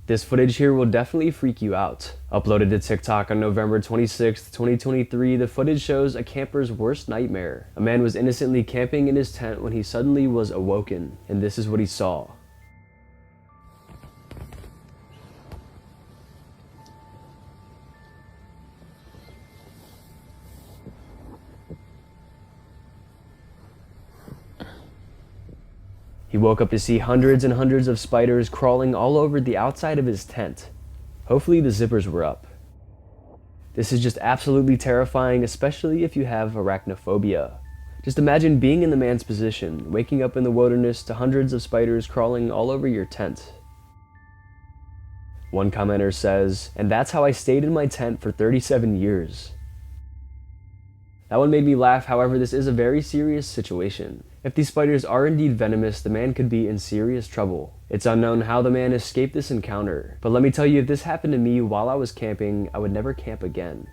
A: This footage here will definitely freak you out. Uploaded to TikTok on November 26, 2023, the footage shows a camper's worst nightmare. A man was innocently camping in his tent when he suddenly was awoken, and this is what he saw. He woke up to see hundreds and hundreds of spiders crawling all over the outside of his tent. Hopefully the zippers were up. This is just absolutely terrifying, especially if you have arachnophobia. Just imagine being in the man's position, waking up in the wilderness to hundreds of spiders crawling all over your tent. One commenter says, "And that's how I stayed in my tent for 37 years. That one made me laugh, however, this is a very serious situation. If these spiders are indeed venomous, the man could be in serious trouble. It's unknown how the man escaped this encounter, but let me tell you, if this happened to me while I was camping, I would never camp again."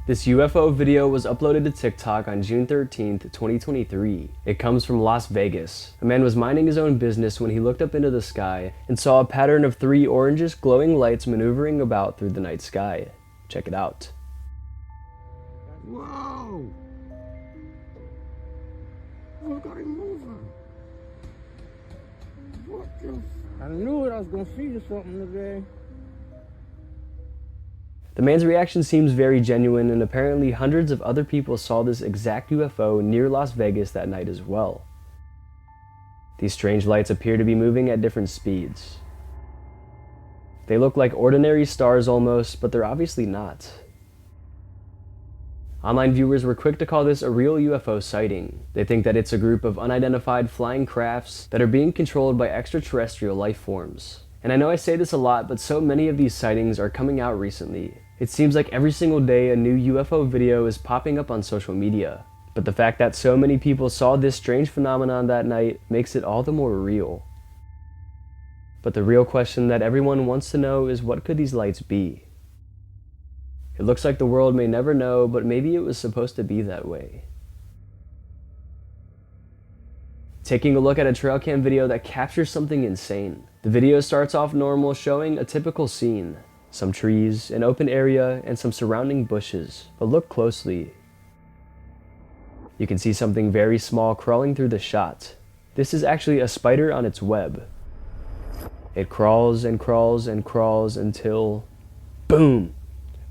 A: This UFO video was uploaded to TikTok on June 13th, 2023. It comes from Las Vegas. A man was minding his own business when he looked up into the sky and saw a pattern of 3 orangish glowing lights maneuvering about through the night sky. Check it out.
F: Whoa! Look at him moving. What the? I knew it. I was gonna feed you something today.
A: The man's reaction seems very genuine, and apparently hundreds of other people saw this exact UFO near Las Vegas that night as well. These strange lights appear to be moving at different speeds. They look like ordinary stars almost, but they're obviously not. Online viewers were quick to call this a real UFO sighting. They think that it's a group of unidentified flying crafts that are being controlled by extraterrestrial life forms. And I know I say this a lot, but so many of these sightings are coming out recently. It seems like every single day a new UFO video is popping up on social media. But the fact that so many people saw this strange phenomenon that night makes it all the more real. But the real question that everyone wants to know is, what could these lights be? It looks like the world may never know, but maybe it was supposed to be that way. Taking a look at a trail cam video that captures something insane. The video starts off normal, showing a typical scene. Some trees, an open area, and some surrounding bushes. But look closely. You can see something very small crawling through the shot. This is actually a spider on its web. It crawls and crawls and crawls until... boom!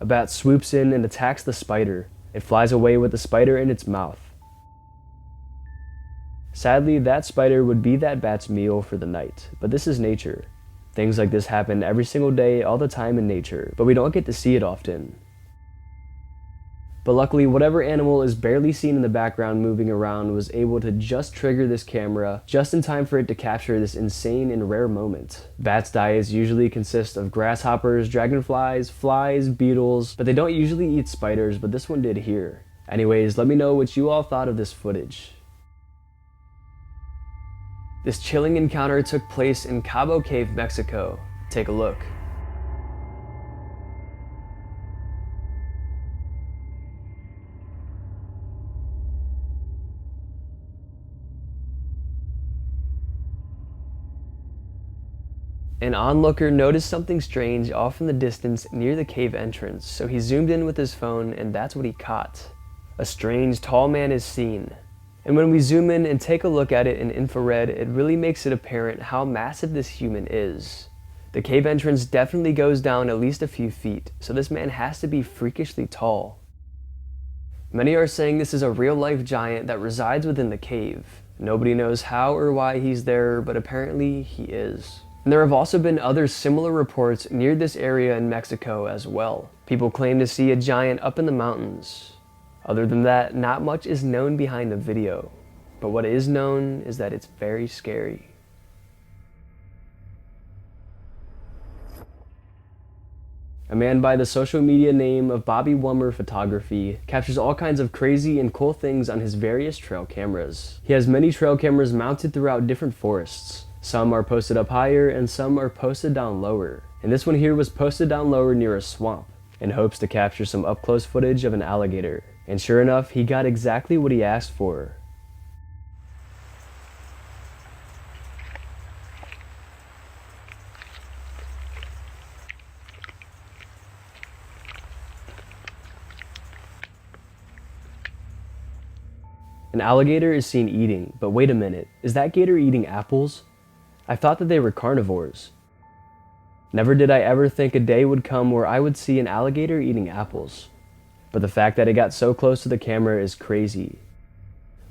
A: A bat swoops in and attacks the spider. It flies away with the spider in its mouth. Sadly, that spider would be that bat's meal for the night, but this is nature. Things like this happen every single day, all the time in nature, but we don't get to see it often. But luckily, whatever animal is barely seen in the background moving around was able to just trigger this camera just in time for it to capture this insane and rare moment. Bats' diets usually consist of grasshoppers, dragonflies, flies, beetles, but they don't usually eat spiders, but this one did here. Anyways, let me know what you all thought of this footage. This chilling encounter took place in Cabo Cave, Mexico. Take a look. An onlooker noticed something strange off in the distance near the cave entrance, so he zoomed in with his phone and that's what he caught. A strange, tall man is seen. And when we zoom in and take a look at it in infrared, it really makes it apparent how massive this human is. The cave entrance definitely goes down at least a few feet, so this man has to be freakishly tall. Many are saying this is a real-life giant that resides within the cave. Nobody knows how or why he's there, but apparently he is. And there have also been other similar reports near this area in Mexico as well. People claim to see a giant up in the mountains. Other than that, not much is known behind the video, but what is known is that it's very scary. A man by the social media name of Bobby Wummer Photography captures all kinds of crazy and cool things on his various trail cameras. He has many trail cameras mounted throughout different forests. Some are posted up higher and some are posted down lower. And this one here was posted down lower near a swamp in hopes to capture some up-close footage of an alligator. And sure enough, he got exactly what he asked for. An alligator is seen eating, but wait a minute, is that gator eating apples? I thought that they were carnivores. Never did I ever think a day would come where I would see an alligator eating apples. But the fact that it got so close to the camera is crazy.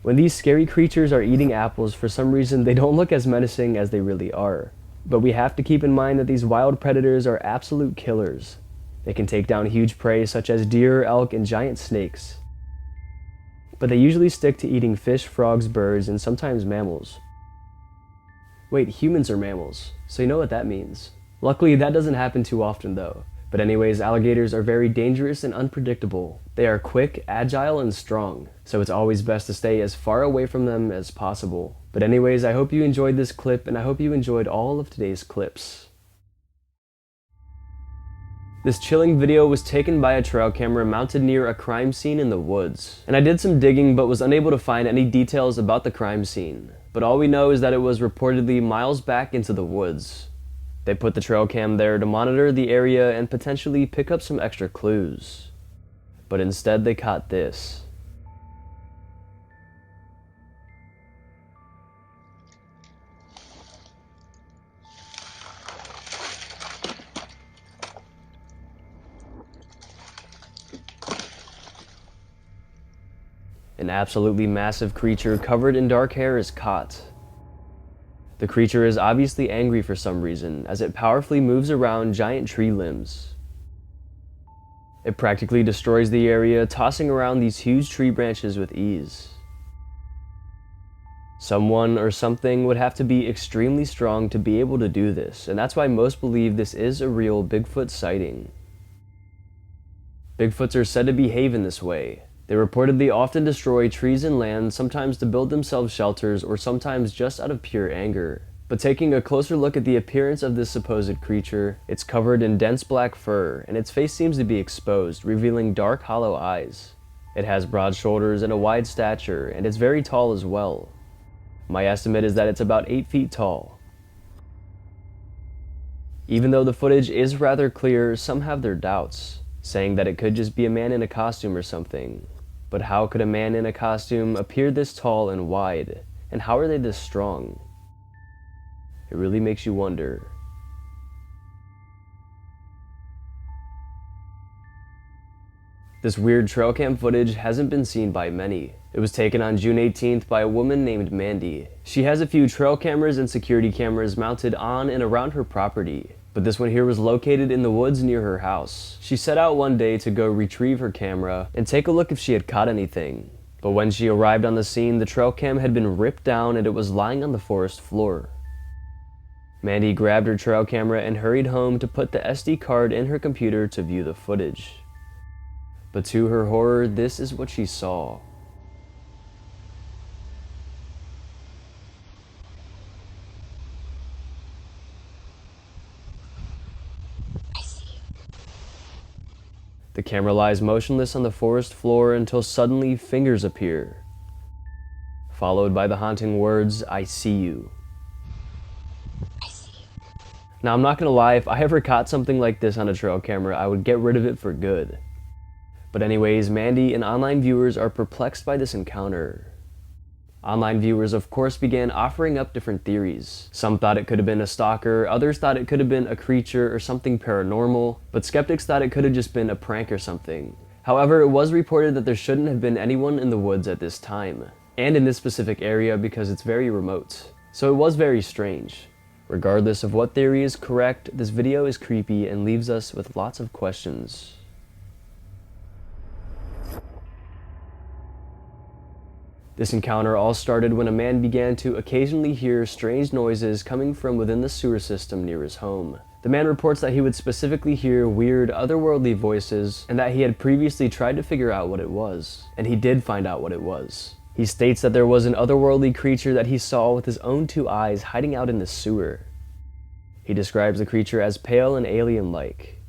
A: When these scary creatures are eating apples, for some reason they don't look as menacing as they really are. But we have to keep in mind that these wild predators are absolute killers. They can take down huge prey such as deer, elk, and giant snakes. But they usually stick to eating fish, frogs, birds, and sometimes mammals. Wait, humans are mammals, so you know what that means. Luckily, that doesn't happen too often though. But anyways, alligators are very dangerous and unpredictable. They are quick, agile, and strong, so it's always best to stay as far away from them as possible. But anyways, I hope you enjoyed this clip, and I hope you enjoyed all of today's clips. This chilling video was taken by a trail camera mounted near a crime scene in the woods. And I did some digging but was unable to find any details about the crime scene. But all we know is that it was reportedly miles back into the woods. They put the trail cam there to monitor the area and potentially pick up some extra clues. But instead they caught this. An absolutely massive creature covered in dark hair is caught. The creature is obviously angry for some reason, as it powerfully moves around giant tree limbs. It practically destroys the area, tossing around these huge tree branches with ease. Someone or something would have to be extremely strong to be able to do this, and that's why most believe this is a real Bigfoot sighting. Bigfoots are said to behave in this way. They reportedly often destroy trees and land, sometimes to build themselves shelters or sometimes just out of pure anger. But taking a closer look at the appearance of this supposed creature, it's covered in dense black fur and its face seems to be exposed, revealing dark hollow eyes. It has broad shoulders and a wide stature, and it's very tall as well. My estimate is that it's about 8 feet tall. Even though the footage is rather clear, some have their doubts, saying that it could just be a man in a costume or something. But how could a man in a costume appear this tall and wide? And how are they this strong? It really makes you wonder. This weird trail cam footage hasn't been seen by many. It was taken on June 18th by a woman named Mandy. She has a few trail cameras and security cameras mounted on and around her property. But this one here was located in the woods near her house. She set out one day to go retrieve her camera and take a look if she had caught anything. But when she arrived on the scene, the trail cam had been ripped down and it was lying on the forest floor. Mandy grabbed her trail camera and hurried home to put the SD card in her computer to view the footage. But to her horror, this is what she saw. The camera lies motionless on the forest floor until suddenly fingers appear, followed by the haunting words, "I see you." Now I'm not gonna lie, if I ever caught something like this on a trail camera, I would get rid of it for good. But anyways, Mandy and online viewers are perplexed by this encounter. Online viewers of course began offering up different theories. Some thought it could have been a stalker, others thought it could have been a creature or something paranormal, but skeptics thought it could have just been a prank or something. However, it was reported that there shouldn't have been anyone in the woods at this time, and in this specific area because it's very remote. So it was very strange. Regardless of what theory is correct, this video is creepy and leaves us with lots of questions. This encounter all started when a man began to occasionally hear strange noises coming from within the sewer system near his home. The man reports that he would specifically hear weird, otherworldly voices, and that he had previously tried to figure out what it was. And he did find out what it was. He states that there was an otherworldly creature that he saw with his own 2 eyes hiding out in the sewer. He describes the creature as pale and alien-like.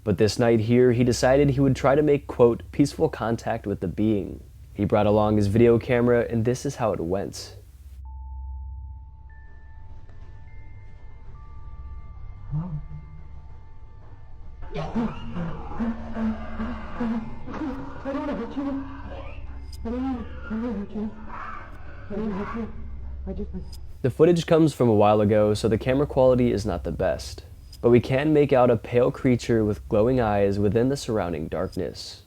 A: But this night here, he decided he would try to make, quote, peaceful contact with the being. He brought along his video camera, and this is how it went. The footage comes from a while ago, so the camera quality is not the best, but we can make out a pale creature with glowing eyes within the surrounding darkness.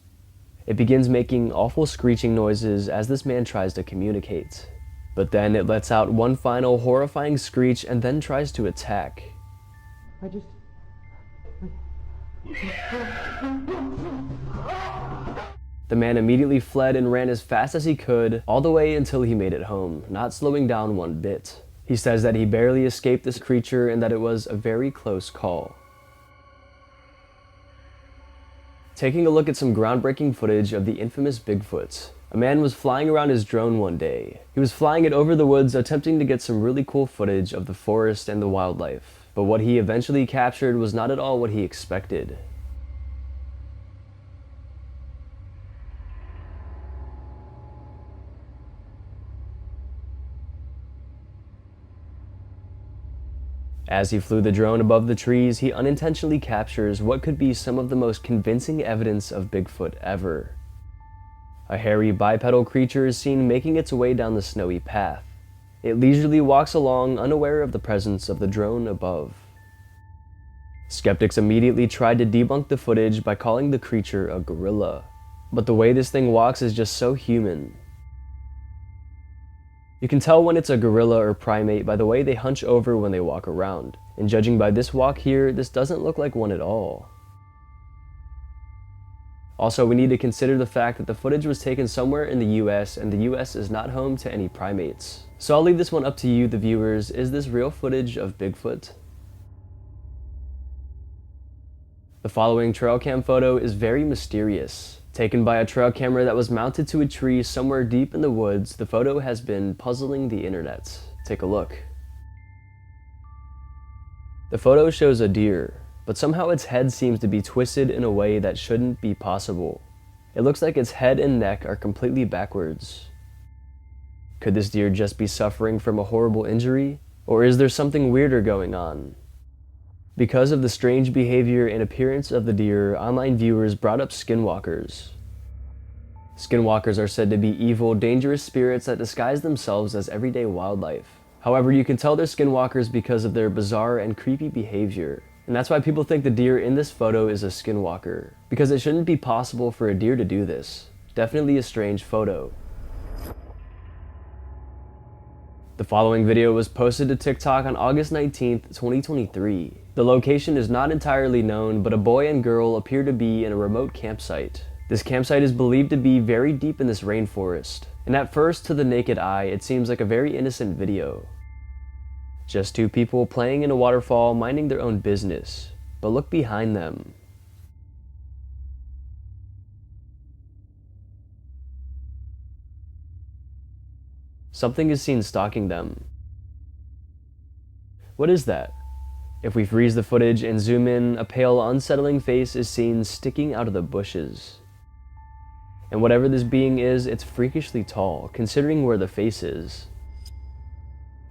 A: It begins making awful screeching noises as this man tries to communicate. But then it lets out one final horrifying screech and then tries to attack. The man immediately fled and ran as fast as he could, all the way until he made it home, not slowing down one bit. He says that he barely escaped this creature and that it was a very close call. Taking a look at some groundbreaking footage of the infamous Bigfoot. A man was flying around his drone one day. He was flying it over the woods, attempting to get some really cool footage of the forest and the wildlife. But what he eventually captured was not at all what he expected. As he flew the drone above the trees, he unintentionally captures what could be some of the most convincing evidence of Bigfoot ever. A hairy bipedal creature is seen making its way down the snowy path. It leisurely walks along, unaware of the presence of the drone above. Skeptics immediately tried to debunk the footage by calling the creature a gorilla. But the way this thing walks is just so human. You can tell when it's a gorilla or primate by the way they hunch over when they walk around, and judging by this walk here, this doesn't look like one at all. Also, we need to consider the fact that the footage was taken somewhere in the US, and the US is not home to any primates. So I'll leave this one up to you, the viewers. Is this real footage of Bigfoot? The following trail cam photo is very mysterious. Taken by a trail camera that was mounted to a tree somewhere deep in the woods, the photo has been puzzling the internet. Take a look. The photo shows a deer, but somehow its head seems to be twisted in a way that shouldn't be possible. It looks like its head and neck are completely backwards. Could this deer just be suffering from a horrible injury? Or is there something weirder going on? Because of the strange behavior and appearance of the deer, online viewers brought up skinwalkers. Skinwalkers are said to be evil, dangerous spirits that disguise themselves as everyday wildlife. However, you can tell they're skinwalkers because of their bizarre and creepy behavior. And that's why people think the deer in this photo is a skinwalker, because it shouldn't be possible for a deer to do this. Definitely a strange photo. The following video was posted to TikTok on August 19th, 2023. The location is not entirely known, but a boy and girl appear to be in a remote campsite. This campsite is believed to be very deep in this rainforest, and at first, to the naked eye, it seems like a very innocent video. Just two people playing in a waterfall, minding their own business. But look behind them. Something is seen stalking them. What is that? If we freeze the footage and zoom in, a pale, unsettling face is seen sticking out of the bushes. And whatever this being is, it's freakishly tall, considering where the face is.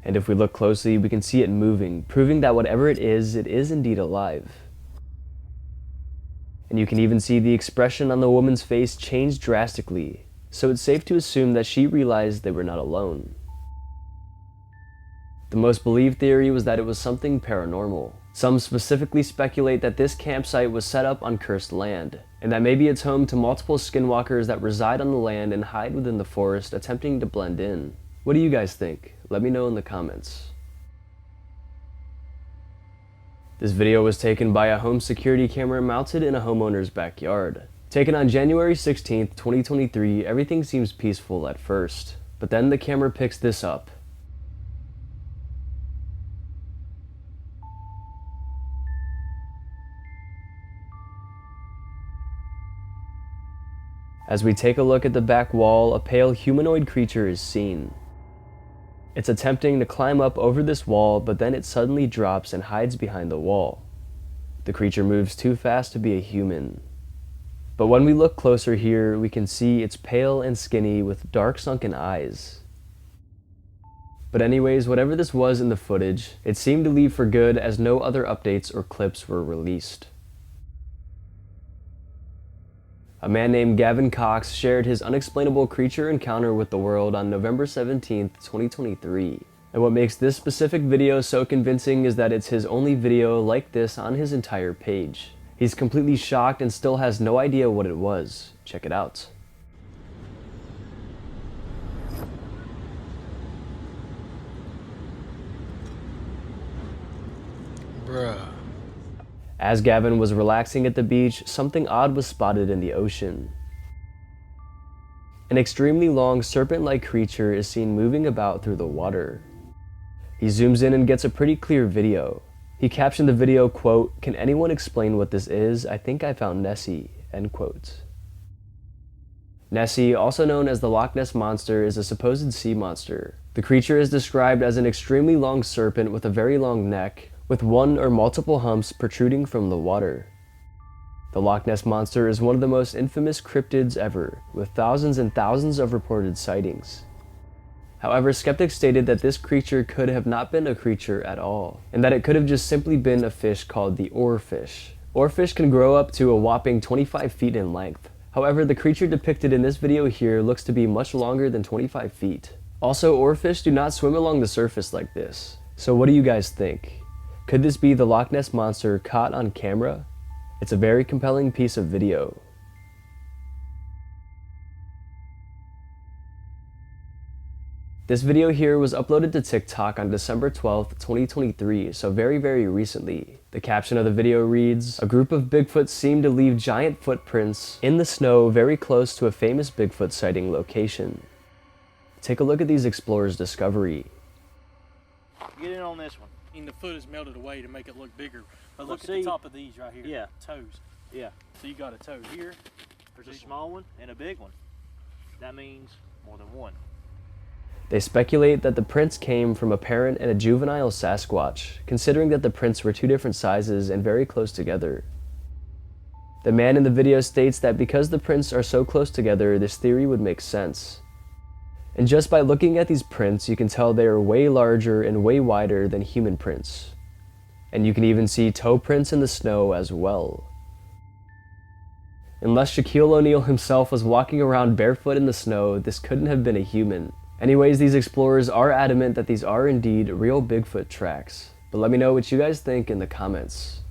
A: And if we look closely, we can see it moving, proving that whatever it is indeed alive. And you can even see the expression on the woman's face change drastically. so it's safe to assume that she realized they were not alone. The most believed theory was that it was something paranormal. Some specifically speculate that this campsite was set up on cursed land, and that maybe it's home to multiple skinwalkers that reside on the land and hide within the forest, attempting to blend in. What do you guys think? Let me know in the comments. This video was taken by a home security camera mounted in a homeowner's backyard. Taken on January 16th, 2023, everything seems peaceful at first, but then the camera picks this up. As we take a look at the back wall, a pale humanoid creature is seen. It's attempting to climb up over this wall, but then it suddenly drops and hides behind the wall. The creature moves too fast to be a human. But when we look closer here, we can see it's pale and skinny with dark sunken eyes. But anyways, whatever this was in the footage, it seemed to leave for good as no other updates or clips were released. A man named Gavin Cox shared his unexplainable creature encounter with the world on November 17th, 2023. And what makes this specific video so convincing is that it's his only video like this on his entire page. He's completely shocked and still has no idea what it was. Check it out.
C: Bruh.
A: As Gavin was relaxing at the beach, something odd was spotted in the ocean. An extremely long serpent-like creature is seen moving about through the water. He zooms in and gets a pretty clear video. He captioned the video, quote, "Can anyone explain what this is? I think I found Nessie," end quote. Nessie, also known as the Loch Ness Monster, is a supposed sea monster. The creature is described as an extremely long serpent with a very long neck, with one or multiple humps protruding from the water. The Loch Ness Monster is one of the most infamous cryptids ever, with thousands and thousands of reported sightings. However, skeptics stated that this creature could have not been a creature at all, and that it could have just simply been a fish called the oarfish. Oarfish can grow up to a whopping 25 feet in length. However, the creature depicted in this video here looks to be much longer than 25 feet. Also, oarfish do not swim along the surface like this. So what do you guys think? Could this be the Loch Ness Monster caught on camera? It's a very compelling piece of video. This video here was uploaded to TikTok on December 12th, 2023, so very recently. The caption of the video reads, "A group of Bigfoot seem to leave giant footprints in the snow very close to a famous Bigfoot sighting location." Take a look at these explorers' discovery.
I: Get in on this one.
D: And the foot is melted away to make it look bigger. But look at
I: see-
D: the top of these right here.
I: Yeah.
D: Toes.
I: Yeah.
D: So you got a toe here.
I: There's a small one and a big one. That means more than one.
A: They speculate that the prints came from a parent and a juvenile Sasquatch, considering that the prints were two different sizes and very close together. The man in the video states that because the prints are so close together, this theory would make sense. And just by looking at these prints, you can tell they are way larger and way wider than human prints. And you can even see toe prints in the snow as well. Unless Shaquille O'Neal himself was walking around barefoot in the snow, this couldn't have been a human. Anyways, these explorers are adamant that these are indeed real Bigfoot tracks. But let me know what you guys think in the comments.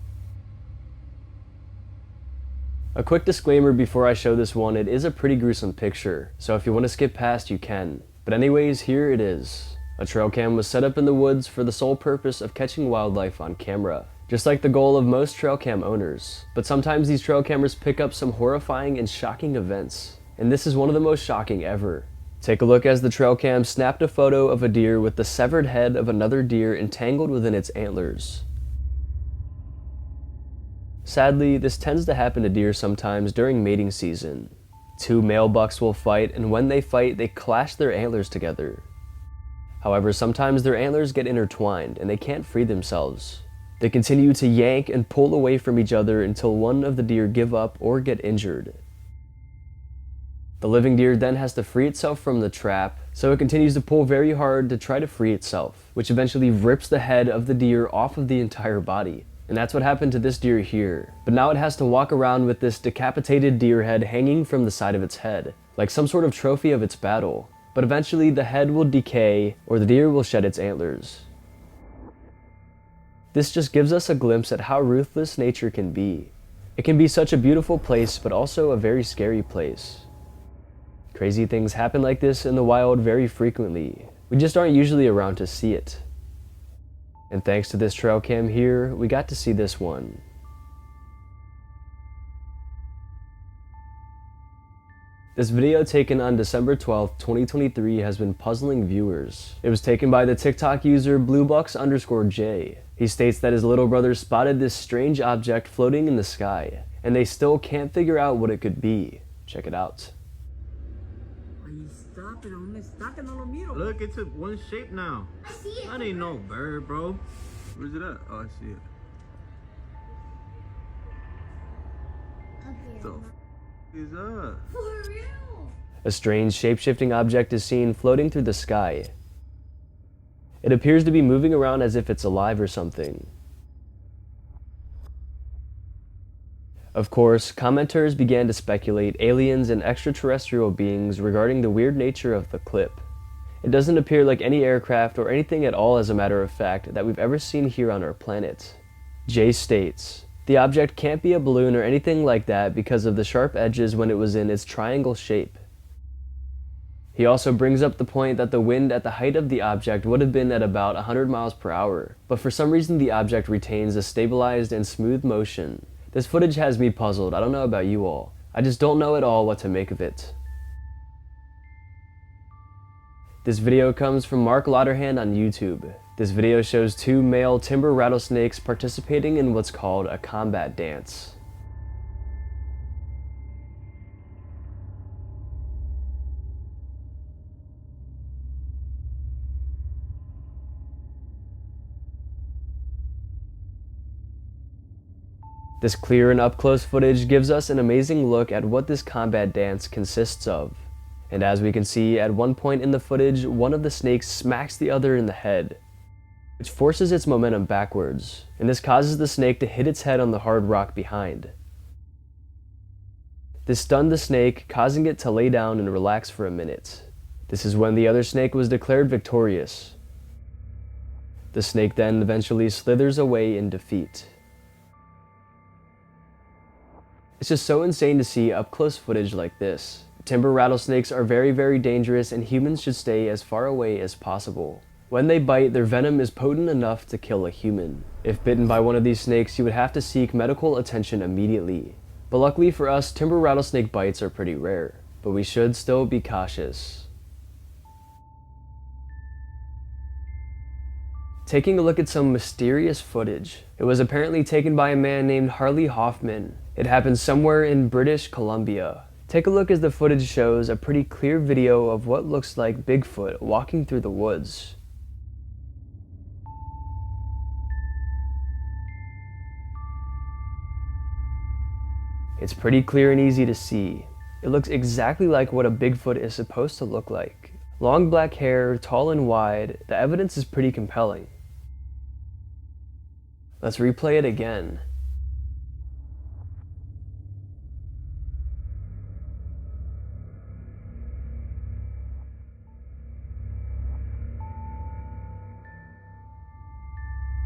A: A quick disclaimer before I show this one, it is a pretty gruesome picture, so if you want to skip past, you can. But anyways, here it is. A trail cam was set up in the woods for the sole purpose of catching wildlife on camera, just like the goal of most trail cam owners. But sometimes these trail cameras pick up some horrifying and shocking events, and this is one of the most shocking ever. Take a look as the trail cam snapped a photo of a deer with the severed head of another deer entangled within its antlers. Sadly, this tends to happen to deer sometimes during mating season. Two male bucks will fight, and when they fight, they clash their antlers together. However, sometimes their antlers get intertwined, and they can't free themselves. They continue to yank and pull away from each other until one of the deer give up or get injured. The living deer then has to free itself from the trap, so it continues to pull very hard to try to free itself, which eventually rips the head of the deer off of the entire body. And that's what happened to this deer here. But now it has to walk around with this decapitated deer head hanging from the side of its head, like some sort of trophy of its battle. But eventually the head will decay, or the deer will shed its antlers. This just gives us a glimpse at how ruthless nature can be. It can be such a beautiful place, but also a very scary place. Crazy things happen like this in the wild very frequently. We just aren't usually around to see it. And thanks to this trail cam here, we got to see this one. This video taken on December 12th, 2023 has been puzzling viewers. It was taken by the TikTok user bluebucks_J. He states that his little brother spotted this strange object floating in the sky, and they still can't figure out what it could be. Check it out.
L: Look, it took one shape now.
K: I see it.
L: That ain't no bird, bro. Where's it at? Oh, I see it.
K: Okay.
L: So, is that?
K: For real?
A: A strange shape-shifting object is seen floating through the sky. It appears to be moving around as if it's alive or something. Of course, commenters began to speculate aliens and extraterrestrial beings regarding the weird nature of the clip. It doesn't appear like any aircraft or anything at all, as a matter of fact, that we've ever seen here on our planet. Jay states, the object can't be a balloon or anything like that because of the sharp edges when it was in its triangle shape. He also brings up the point that the wind at the height of the object would have been at about 100 miles per hour, but for some reason the object retains a stabilized and smooth motion. This footage has me puzzled. I don't know about you all. I just don't know at all what to make of it. This video comes from Mark Lauderhand on YouTube. This video shows two male timber rattlesnakes participating in what's called a combat dance. This clear and up-close footage gives us an amazing look at what this combat dance consists of. And as we can see, at one point in the footage, one of the snakes smacks the other in the head, which forces its momentum backwards, and this causes the snake to hit its head on the hard rock behind. This stunned the snake, causing it to lay down and relax for a minute. This is when the other snake was declared victorious. The snake then eventually slithers away in defeat. It's just so insane to see up-close footage like this. Timber rattlesnakes are very, very dangerous, and humans should stay as far away as possible. When they bite, their venom is potent enough to kill a human. If bitten by one of these snakes, you would have to seek medical attention immediately. But luckily for us, timber rattlesnake bites are pretty rare, but we should still be cautious. Taking a look at some mysterious footage. It was apparently taken by a man named Harley Hoffman. It happened somewhere in British Columbia. Take a look as the footage shows a pretty clear video of what looks like Bigfoot walking through the woods. It's pretty clear and easy to see. It looks exactly like what a Bigfoot is supposed to look like. Long black hair, tall and wide, the evidence is pretty compelling. Let's replay it again.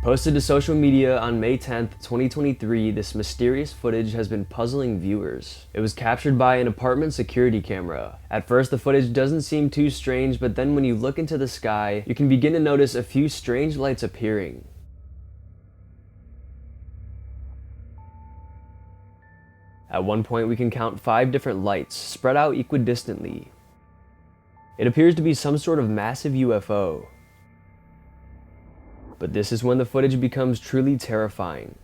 A: Posted to social media on May 10th, 2023, this mysterious footage has been puzzling viewers. It was captured by an apartment security camera. At first, the footage doesn't seem too strange, but then when you look into the sky, you can begin to notice a few strange lights appearing. At one point, we can count 5 different lights, spread out equidistantly. It appears to be some sort of massive UFO. But this is when the footage becomes truly terrifying.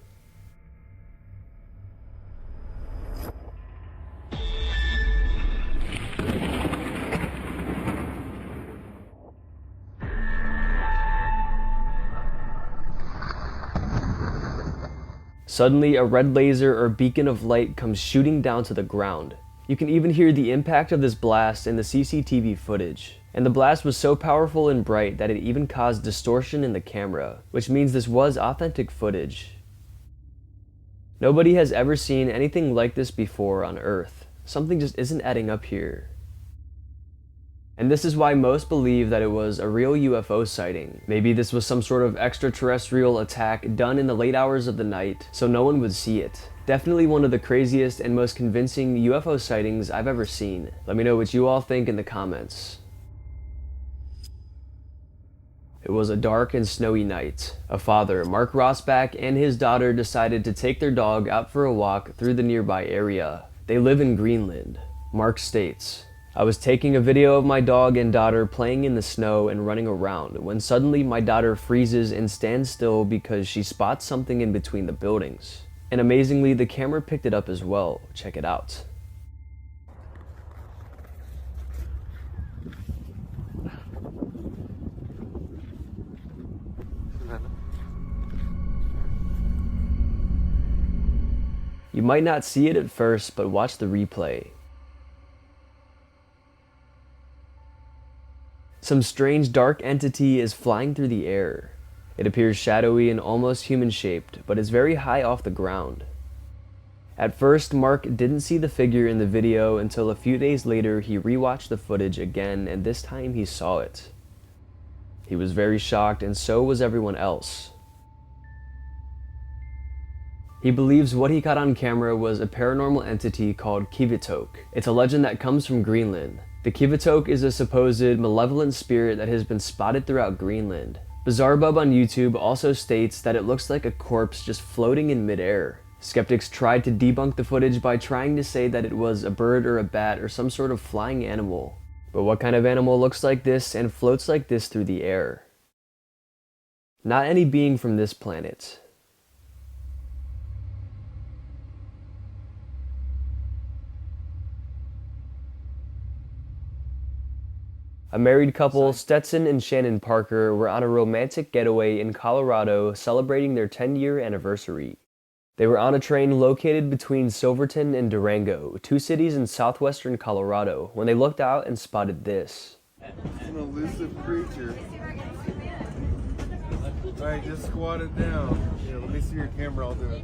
A: Suddenly, a red laser or beacon of light comes shooting down to the ground. You can even hear the impact of this blast in the CCTV footage. And the blast was so powerful and bright that it even caused distortion in the camera, which means this was authentic footage. Nobody has ever seen anything like this before on Earth. Something just isn't adding up here. And this is why most believe that it was a real UFO sighting. Maybe this was some sort of extraterrestrial attack done in the late hours of the night, so no one would see it. Definitely one of the craziest and most convincing UFO sightings I've ever seen. Let me know what you all think in the comments. It was a dark and snowy night. A father, Mark Rossback, and his daughter decided to take their dog out for a walk through the nearby area. They live in Greenland. Mark states, "I was taking a video of my dog and daughter playing in the snow and running around when suddenly my daughter freezes and stands still because she spots something in between the buildings. And amazingly, the camera picked it up as well. Check it out." You might not see it at first, but watch the replay. Some strange dark entity is flying through the air. It appears shadowy and almost human-shaped, but is very high off the ground. At first, Mark didn't see the figure in the video until a few days later he rewatched the footage again, and this time he saw it. He was very shocked, and so was everyone else. He believes what he caught on camera was a paranormal entity called Kivitok. It's a legend that comes from Greenland. The Kivitok is a supposed malevolent spirit that has been spotted throughout Greenland. Bizarrebub on YouTube also states that it looks like a corpse just floating in midair. Skeptics tried to debunk the footage by trying to say that it was a bird or a bat or some sort of flying animal. But what kind of animal looks like this and floats like this through the air? Not any being from this planet. A married couple, Stetson and Shannon Parker, were on a romantic getaway in Colorado celebrating their 10-year anniversary. They were on a train located between Silverton and Durango, two cities in southwestern Colorado, when they looked out and spotted this.
G: It's an elusive creature. Alright, just squat it down. Yeah, let me see your camera, I'll do it.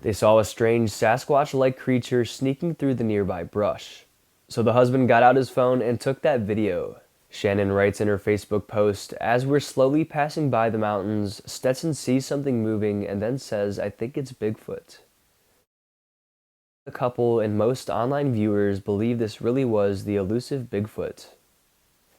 A: They saw a strange Sasquatch-like creature sneaking through the nearby brush. So the husband got out his phone and took that video. Shannon writes in her Facebook post, "As we're slowly passing by the mountains, Stetson sees something moving and then says, 'I think it's Bigfoot.'" The couple and most online viewers believe this really was the elusive Bigfoot.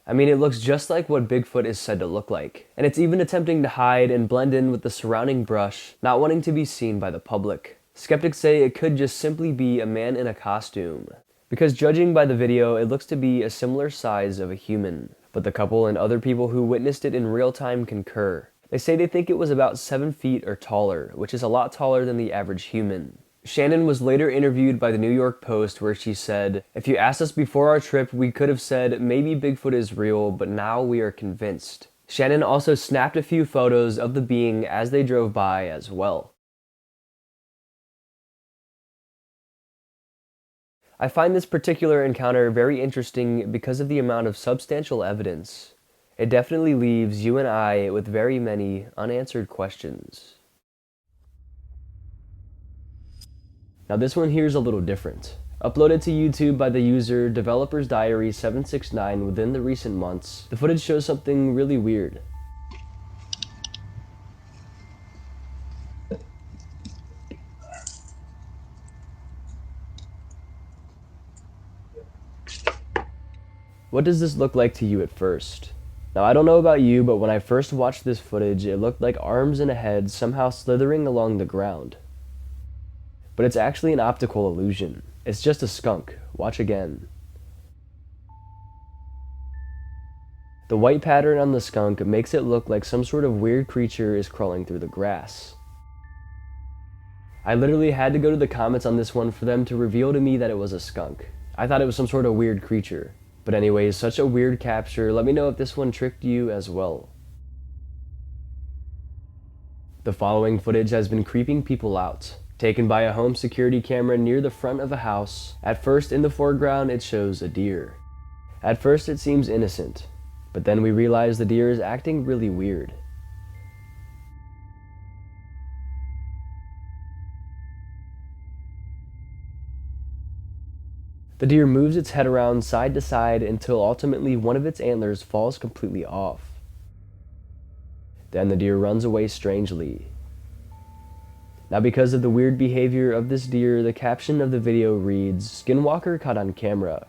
A: I mean, it looks just like what Bigfoot is said to look like, and it's even attempting to hide and blend in with the surrounding brush, not wanting to be seen by the public. Skeptics say it could just simply be a man in a costume, because judging by the video, it looks to be a similar size of a human. But the couple and other people who witnessed it in real time concur. They say they think it was about 7 feet or taller, which is a lot taller than the average human. Shannon was later interviewed by the New York Post where she said, "If you asked us before our trip, we could have said maybe Bigfoot is real, but now we are convinced." Shannon also snapped a few photos of the being as they drove by as well. I find this particular encounter very interesting because of the amount of substantial evidence. It definitely leaves you and I with very many unanswered questions. Now this one here is a little different. Uploaded to YouTube by the user Developer's Diary 769 within the recent months, the footage shows something really weird. What does this look like to you at first? Now I don't know about you, but when I first watched this footage, it looked like arms and a head somehow slithering along the ground. But it's actually an optical illusion. It's just a skunk. Watch again. The white pattern on the skunk makes it look like some sort of weird creature is crawling through the grass. I literally had to go to the comments on this one for them to reveal to me that it was a skunk. I thought it was some sort of weird creature. But anyways, such a weird capture. Let me know if this one tricked you as well. The following footage has been creeping people out. Taken by a home security camera near the front of a house. At first in the foreground it shows a deer. At first it seems innocent, but then we realize the deer is acting really weird. The deer moves its head around side to side until ultimately one of its antlers falls completely off. Then the deer runs away strangely. Now, because of the weird behavior of this deer, the caption of the video reads, "Skinwalker caught on camera."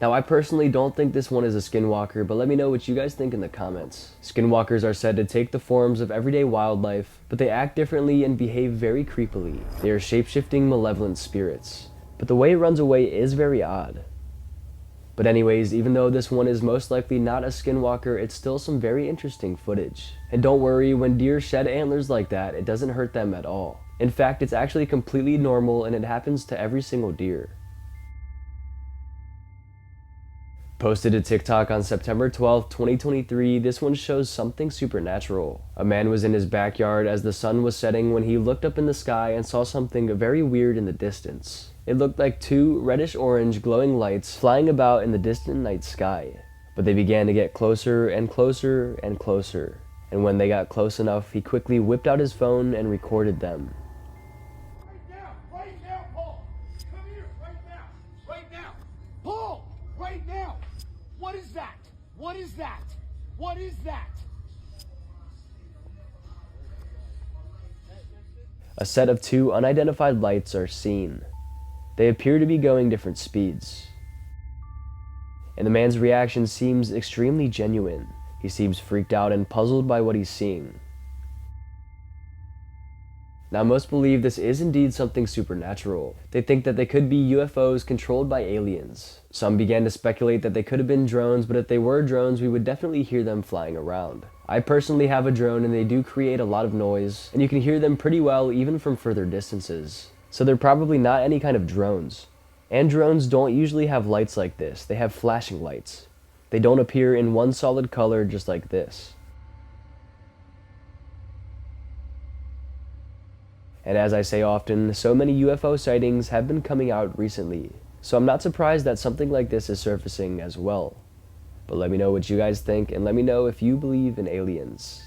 A: Now, I personally don't think this one is a skinwalker, but let me know what you guys think in the comments. Skinwalkers are said to take the forms of everyday wildlife, but they act differently and behave very creepily. They are shape-shifting, malevolent spirits. But the way it runs away is very odd. But anyways, even though this one is most likely not a skinwalker, it's still some very interesting footage. And don't worry, when deer shed antlers like that, it doesn't hurt them at all. In fact, it's actually completely normal and it happens to every single deer. Posted to TikTok on September 12th, 2023, this one shows something supernatural. A man was in his backyard as the sun was setting when he looked up in the sky and saw something very weird in the distance. It looked like two reddish-orange glowing lights flying about in the distant night sky. But they began to get closer and closer and closer. And when they got close enough, he quickly whipped out his phone and recorded them.
D: Right now, Paul! Come here, right now! Right now! Paul! Right now! What is that? What is that? What is that?
A: A set of two unidentified lights are seen. They appear to be going different speeds. And the man's reaction seems extremely genuine. He seems freaked out and puzzled by what he's seeing. Now, most believe this is indeed something supernatural. They think that they could be UFOs controlled by aliens. Some began to speculate that they could have been drones, but if they were drones, we would definitely hear them flying around. I personally have a drone and they do create a lot of noise, and you can hear them pretty well even from further distances. So they're probably not any kind of drones. And drones don't usually have lights like this, they have flashing lights. They don't appear in one solid color just like this. And as I say often, so many UFO sightings have been coming out recently, so I'm not surprised that something like this is surfacing as well. But let me know what you guys think, and let me know if you believe in aliens.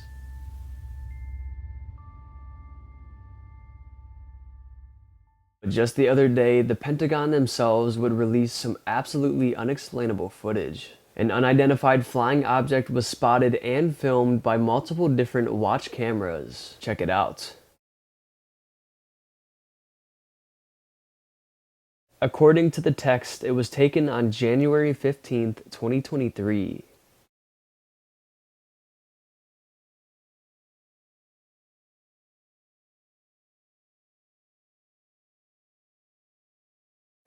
A: Just the other day, the Pentagon themselves would release some absolutely unexplainable footage. An unidentified flying object was spotted and filmed by multiple different watch cameras. Check it out. According to the text, it was taken on January 15th, 2023.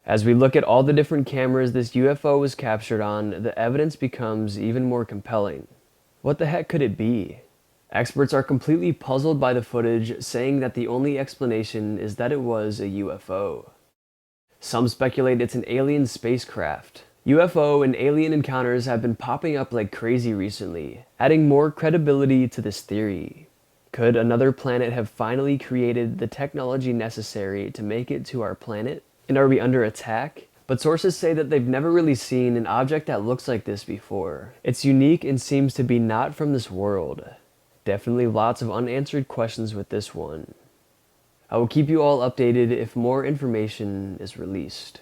A: As we look at all the different cameras this UFO was captured on, the evidence becomes even more compelling. What the heck could it be? Experts are completely puzzled by the footage, saying that the only explanation is that it was a UFO. Some speculate it's an alien spacecraft. UFO and alien encounters have been popping up like crazy recently, adding more credibility to this theory. Could another planet have finally created the technology necessary to make it to our planet? And are we under attack? But sources say that they've never really seen an object that looks like this before. It's unique and seems to be not from this world. Definitely lots of unanswered questions with this one. I will keep you all updated if more information is released.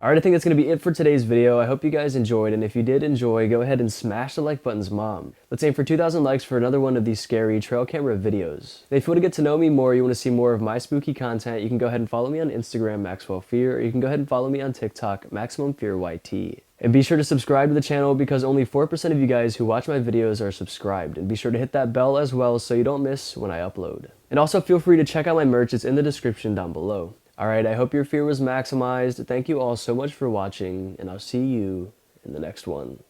A: Alright, I think that's going to be it for today's video. I hope you guys enjoyed, and if you did enjoy, go ahead and smash the like buttons, mom. Let's aim for 2,000 likes for another one of these scary trail camera videos. And if you want to get to know me more, you want to see more of my spooky content, you can go ahead and follow me on Instagram, MaxwellFear, or you can go ahead and follow me on TikTok, MaximumFearYT. And be sure to subscribe to the channel because only 4% of you guys who watch my videos are subscribed. And be sure to hit that bell as well so you don't miss when I upload. And also feel free to check out my merch, it's in the description down below. Alright, I hope your fear was maximized. Thank you all so much for watching, and I'll see you in the next one.